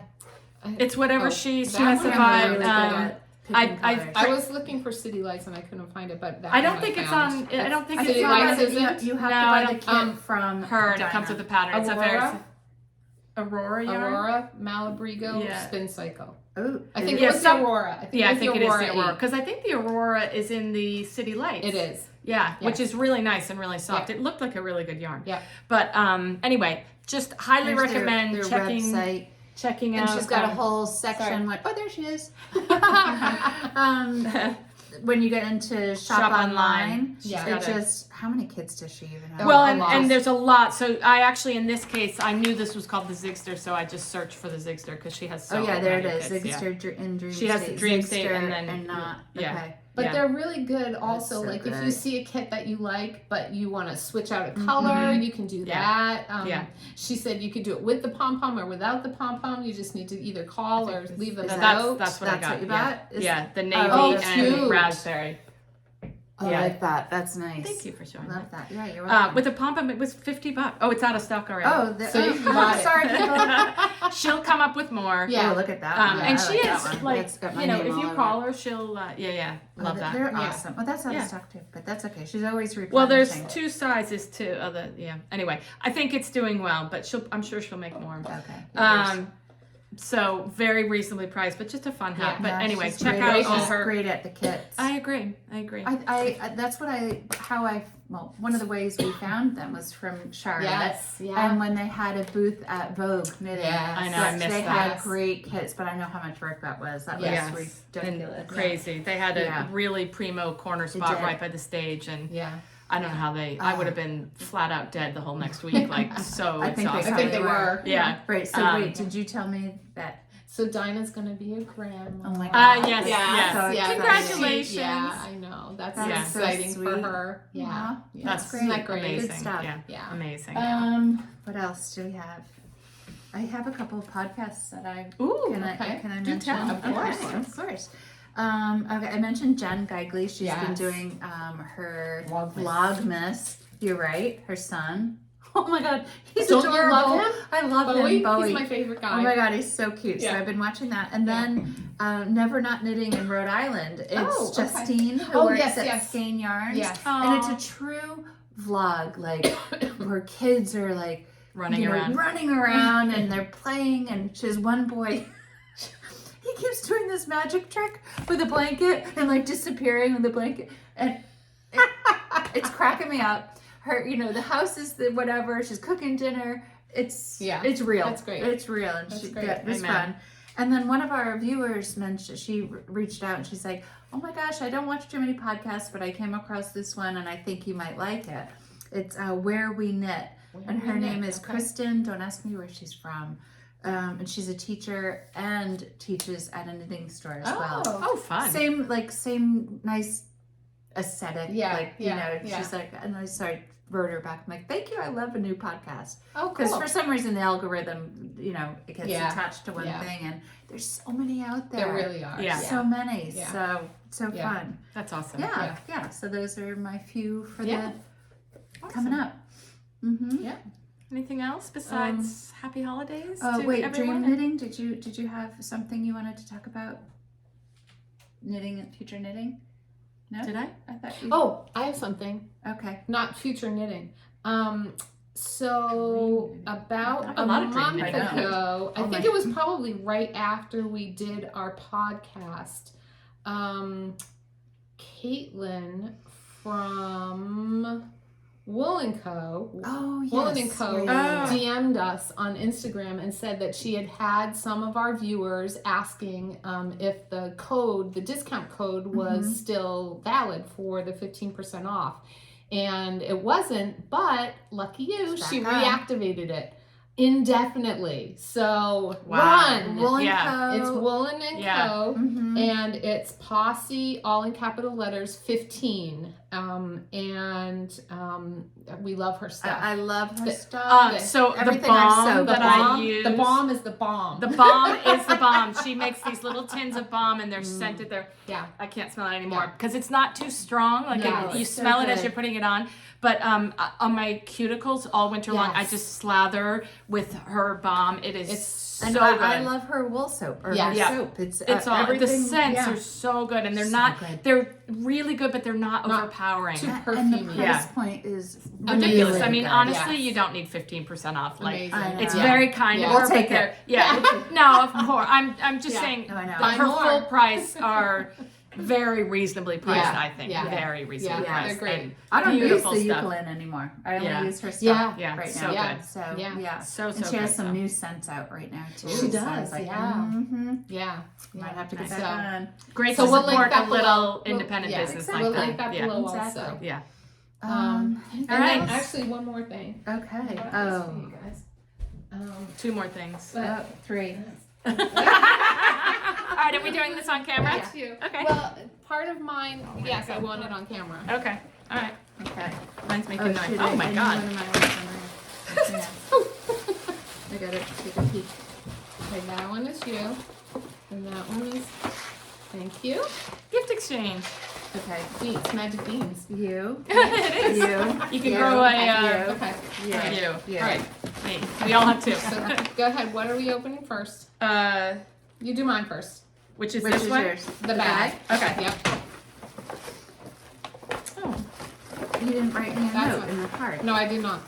It's whatever she I'm specified. really good at picking colors. I was looking for City Lights and I couldn't find it, but I don't think it's on. I don't think City it's Lights on. isn't. You have to buy the kit from her, and it comes with the pattern. It's a very Aurora yarn. Aurora, Malabrigo, Spin Cycle. Oh, I think it was the Aurora. I think it is the Aurora because I think the Aurora is in the City Lights. It is. Yeah, which is really nice and really soft. Yeah. It looked like a really good yarn. Yeah. But anyway, just highly recommend their checking website. Checking out. And she's got a whole section. There she is. When you get into shop online, it just how many kits does she even have? Well, and there's a lot. So I actually, in this case, I knew this was called the Zigster, so I just searched for the Zigster because she has so there it is. kits, Zigster in Dream She has the Dream State and not. Okay. But they're really good also. So like good. if you see a kit that you like, but you want to switch out a color, you can do that. She said you could do it with the pom-pom or without the pom-pom. You just need to either call or leave a note. That's what I got. What you got? The navy and cute. raspberry. I like that. That's nice. Thank you for showing Love that. Yeah, you're welcome. welcome. With the pom-pom, it was $50. Oh, it's out of stock already. So you can buy it. Sorry, people. She'll come up with more. Yeah, look at that. And she is That's got my you know, name if you all call over her, she'll love that. They're awesome. Well, that's out of stock too, but that's okay. She's always replenishing. Well, there's two sizes too. Anyway, I think it's doing well, but I'm sure she'll make more. Okay. So very reasonably priced, but just a fun hat. Yeah, but anyway, check great. out all She's her. great at the kits. I agree. I that's one of the ways we found them was from Charlotte. Yes, yeah. And when they had a booth at Vogue Knitting, I know, I missed they that. had great kits, but I know how much work that was. That was ridiculous. And crazy. They had a really primo corner spot right by the stage, and I don't know how I would have been flat out dead the whole next week, like so exhausted. I think they were. Yeah. Right. So wait, did you tell me that? So Dinah's gonna be a grandma. Oh my God. Yes. So congratulations. I know. That's so exciting sweet. for her. Yeah. That's great. Isn't that great? Amazing. Good stuff. Yeah. Amazing. What else do we have? I have a couple of podcasts that can I mention? Tell. Of course. Okay, of course. Okay, I mentioned Jen Geigley. She's been doing her Vlogmas. You're right. Her son. Oh my god, he's Don't you adorable. love him? I love Bowie? him, Bowie. He's my favorite guy. Oh my god, he's so cute. So Yeah. I've been watching that, and then Never Not Knitting in Rhode Island. It's Oh, okay. Justine who Oh, works yes, at yes. Skein Yarns, Yes. and it's a true vlog, like where kids are like Running around. running around, and they're playing. And she has one boy. He keeps doing this magic trick with a blanket and like disappearing with the blanket, and it's cracking me up. Her, the house is the whatever. She's cooking dinner. It's real. That's great. It's real, and That's she great. it was Amen. fun. And then one of our viewers mentioned, she reached out and she's like, "Oh my gosh, I don't watch too many podcasts, but I came across this one and I think you might like it. It's Where We Knit, and her name is Kristen. Don't ask me where she's from." And she's a teacher and teaches at a knitting store as well. Oh, fun. Same nice aesthetic. She's like, and I wrote her back. I'm like, thank you. I love a new podcast. Oh, Because cool. for some reason the algorithm, it gets Yeah. attached to one Yeah. thing, and there's so many out there. There really are. Yeah. So many. Yeah. So Yeah. fun. That's awesome. Yeah. So those are my few for Yeah. the coming up. Mm-hmm. Yeah. Anything else besides happy holidays? Oh to wait, everyone? dream knitting. Did you have something you wanted to talk about? Knitting and future knitting? No. Did I? I thought you. Oh, I have something. Okay. Not future knitting. So about I have a a lot of dream month knitting. ago, I Oh think my- it was probably right after we did our podcast. Caitlin from Wool & Co. Oh yes. Wool & Co. Yeah. DM'd us on Instagram and said that she had some of our viewers asking if the discount code was still valid for the 15% off. And it wasn't, but lucky you, It's she back reactivated it indefinitely. So Wow. run. Wool & Yeah. Co. It's Wool & Yeah. Co. Mhm. And it's Posse, all in capital letters, 15. We love her stuff. I love her stuff. So the Everything I bomb sew, that the I bomb- use. The bomb is the bomb. The bomb is the bomb. She makes these little tins of bomb, and they're scented. Yeah. I can't smell it anymore Yeah. because it's not too strong. Like No, you it's so smell it as good. you're putting it on. But on my cuticles all winter long, I Yes. just slather with her balm. It is so And good. I love her wool soap or Yeah. her Yeah. soap. It's It's all the everything. scents yeah. are so good, and they're So not. good. They're really good, but they're not Not overpowering. too And the perfumey. price Yeah. point is Ridiculous. really I mean, good. honestly, Yes. you don't need 15% off. Like Amazing. I know. it's Yeah. very kind Yeah. of We'll her. but take they're- it. Yeah. No, of course. I'm just Yeah. saying. No, I know. Buy Her more. full price are very reasonably priced. Yeah. I think Yeah. very reasonably Yeah. priced. They're great. And I don't use beautiful the stuff. Eucalyptus anymore. I only Yeah. use her stuff Yeah. Yeah, right so now. Yeah. good. So Yeah. yeah. So And she has good, some so. new scents out right now too. She So I does, was like, yeah. yeah. Might have to get Nice. back on. Great So to we'll link support that a little below. independent Yeah. business Exactly. We'll like link that. that Yeah. below Exactly. also. Yeah. And All then right. actually one more thing. Okay. I brought this for Oh. you guys. 2 more things. But 3. All right, are we doing this on camera? that's you. Okay. Well, part of mine, yes, I want it on camera. Okay. All right. Okay. Mine's making Oh, noise. shoot, Oh my I god. need one of my ones on there. Yeah. I gotta take a peek. Okay, that one is you. And that one is, thank you. Gift exchange. Okay. Beans, magic beans. You. It is. You. You can grow a Okay. You. you. You. All right. Me. We all have 2. So go ahead. What are we opening first? You do mine first. Which is Which this is one? yours? The bag. Okay. Yep. Oh. You didn't write me a That's note one. in the card. No, I did not.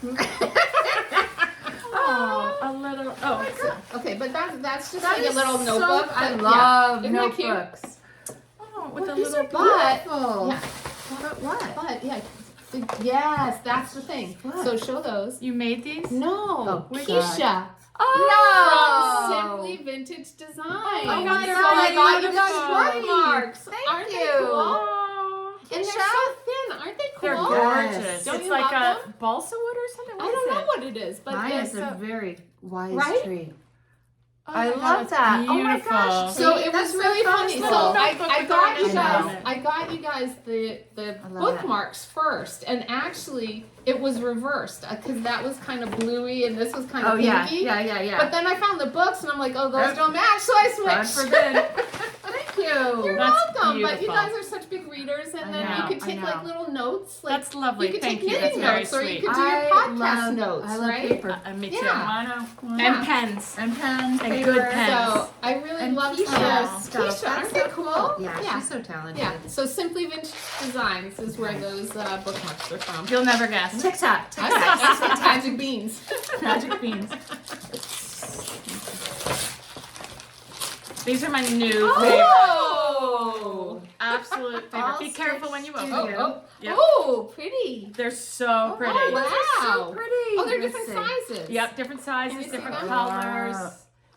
Oh, a little. Oh. Okay, but that's just That like a is little so- notebook. I but love Isn't that cute? notebooks. Oh, with a These little. are But- beautiful. Yeah. But what? But yeah, yes, that's the thing. What? So show those. You made these? No, Oh, Keisha Oh. from Simply Vintage Designs. Oh my So God, I got you guys beautiful. bookmarks. Thank Aren't you. they cool? Oh. And they're Keisha? so thin. Aren't they cool? They're Yes. gorgeous. Don't It's you like love a balsa wood or something. I What don't is know it? what it is, but Mine it's is a very wise Right? tree. Oh I my love God, it's that. Oh my beautiful. gosh. So See, it that's was really so funny. fun. So Little I notebook with got our you initials guys. on it. I got you guys the love bookmarks first, and actually it was reversed because that was kind of bluey and this was kind of Oh yeah, pinky. yeah. But then I found the books and I'm like, oh, those Yep. don't match, so I God switched. forbid. Thank you. You're That's welcome. but you beautiful. guys are such big readers, and then you could take like little notes. Like, That's lovely. You could Thank take you. knitting That's very notes, or you sweet. could do your podcast notes, I love right? paper. Me too. Yeah. I know. And pens. And pens, And paper. good pens. So I really And love Keisha's stuff. Keisha, aren't That's they so cool? Yeah, yeah. she's so talented. Yeah. So Simply Vintage Designs is where those bookmarks are from. You'll never guess. TikTok. That's Magic Beans. Magic beans. These are my new Oh! favorites. Absolute favorite. All Be careful when you stitched open. in. Oh, Yep. oh, pretty. They're so pretty. Oh, wow. So pretty. Oh, they're Let's different see. sizes. Yep, different Can sizes, you see different them? colors. Wow.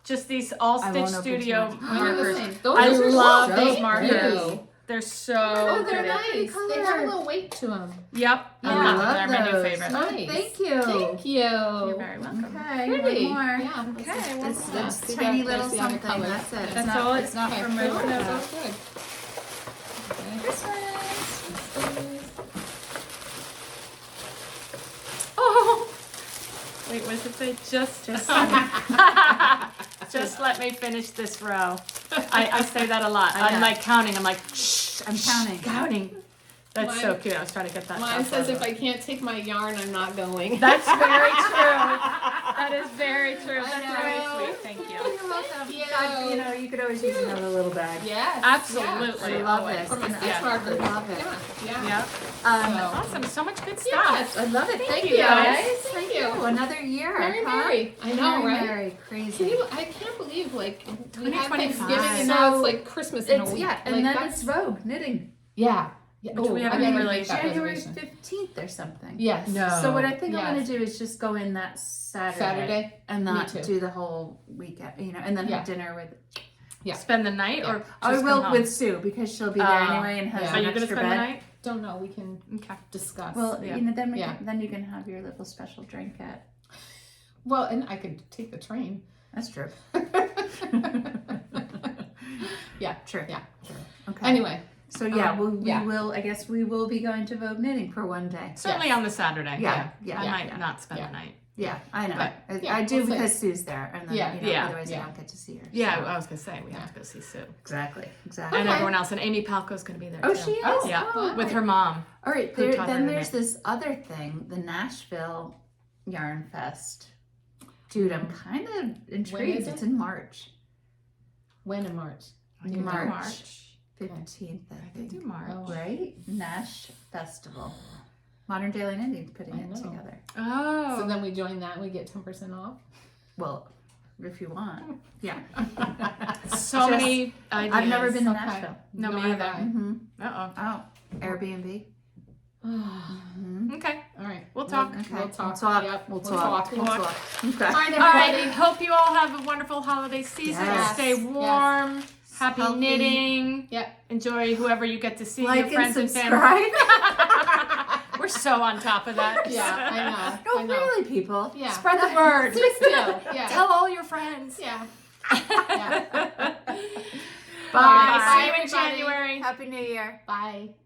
Just these all I stitch won't open studio too much. They're the markers. same. Those I are love so these cute. markers. They're so Oh, they're pretty. nice. They have a color. little weight to them. Yep. I Yeah, love they're my new those. favorite. Nice. Thank you. Thank you. You're very welcome. Okay, Pretty. one more. Yeah. Okay, well, It's Yeah, it's see tiny that? little There's the other something. color. That's it. It's That's not, all It's not Okay, from cool. Ravelry. That's good. Oh. Wait, what does it say? Just just let me finish this row. I say that a lot. I I'm know. like counting. I'm like, shh, I'm counting. Counting. That's Mine- so cute. I was trying to get that. Mine stuff says out if of I can't take my yarn, I'm not going. That's very true. That is very true. That's know. very sweet. Thank you. You're welcome. Thank you. God, you know, you could always use another little bag. Yes. Absolutely. I love Always. this. For my And stitch I markers. love it. Yeah. Yeah. So- Awesome. So much good stuff. Yes. I love it. Thank you, you guys. guys. Thank you. Another year. Very huh? merry. I know, Very right? merry. Can Crazy. you, I can't believe, like, we had 2025. Thanksgiving and now So, it's like Christmas in a It's, week. yeah, and like, then that's- it's Vogue knitting. Yeah. Which we I haven't gotta really- make that January reservation. 15th or something. Yes. No. So what I think I'm Yes. gonna do is just go in that Saturday Me and not too. do the whole weekend, you know, and then Yeah. have dinner with. Yeah. Spend the night or I just will come home? with Sue because she'll be there Oh. anyway and has Yeah. Are an you gonna extra spend the bed. night? Don't know. We can Okay. discuss. Well, Yeah. you know, then Yeah. then you can have your little special drink at. Well, and I could take the train. That's true. Yeah. True. Yeah. Okay. Anyway. So yeah, yeah. we will. I guess we will be going to Vogue knitting for one day. Certainly on the Saturday. Yeah. I Yeah. might Yeah. not spend Yeah. the night. Yeah, I know. But, yeah, I do we'll see. because Sue's there, and then Yeah. you know, Yeah. otherwise Yeah. I don't get to see her. Yeah, so- I was gonna say we have to go see Sue exactly. and Okay. everyone else, and Amy Palco's gonna be there Oh, too. she is. Oh, Yeah, wow. with her mom. All right. Who There, taught her then to there's knit. this other thing, the Nashville Yarn Fest. Dude, I'm kind of intrigued. is it? It's in March, When in March? You know, March 15th, I I can think. do March. Oh. Right? Nash Festival. Modern Daily Knitting's putting I it know. together. Oh. So then we join that and we get 10% off. Well, if you want. Yeah. So Just- many ideas. I've never been to Okay. Nashville. No, Nor me have either. I. Mm-hmm. Uh Oh, Airbnb. All Mm-hmm. oh. Okay. right. We'll talk. Okay. We'll talk. We'll talk. Yep. We'll We'll talk. talk. We'll talk. Okay. All right, All right. everybody. Hope you all have a wonderful holiday season. Yes. Stay warm. Happy Healthy. knitting. Yep. Enjoy whoever you get to see. Like your and friends and family. subscribe. We're so on top of that. Yeah, I know. No, I know. really, people. Yeah. Spread the word. Please do. Yeah. Tell all your friends. Yeah. Bye. Bye. See you in everybody. January. Happy New Year. Bye.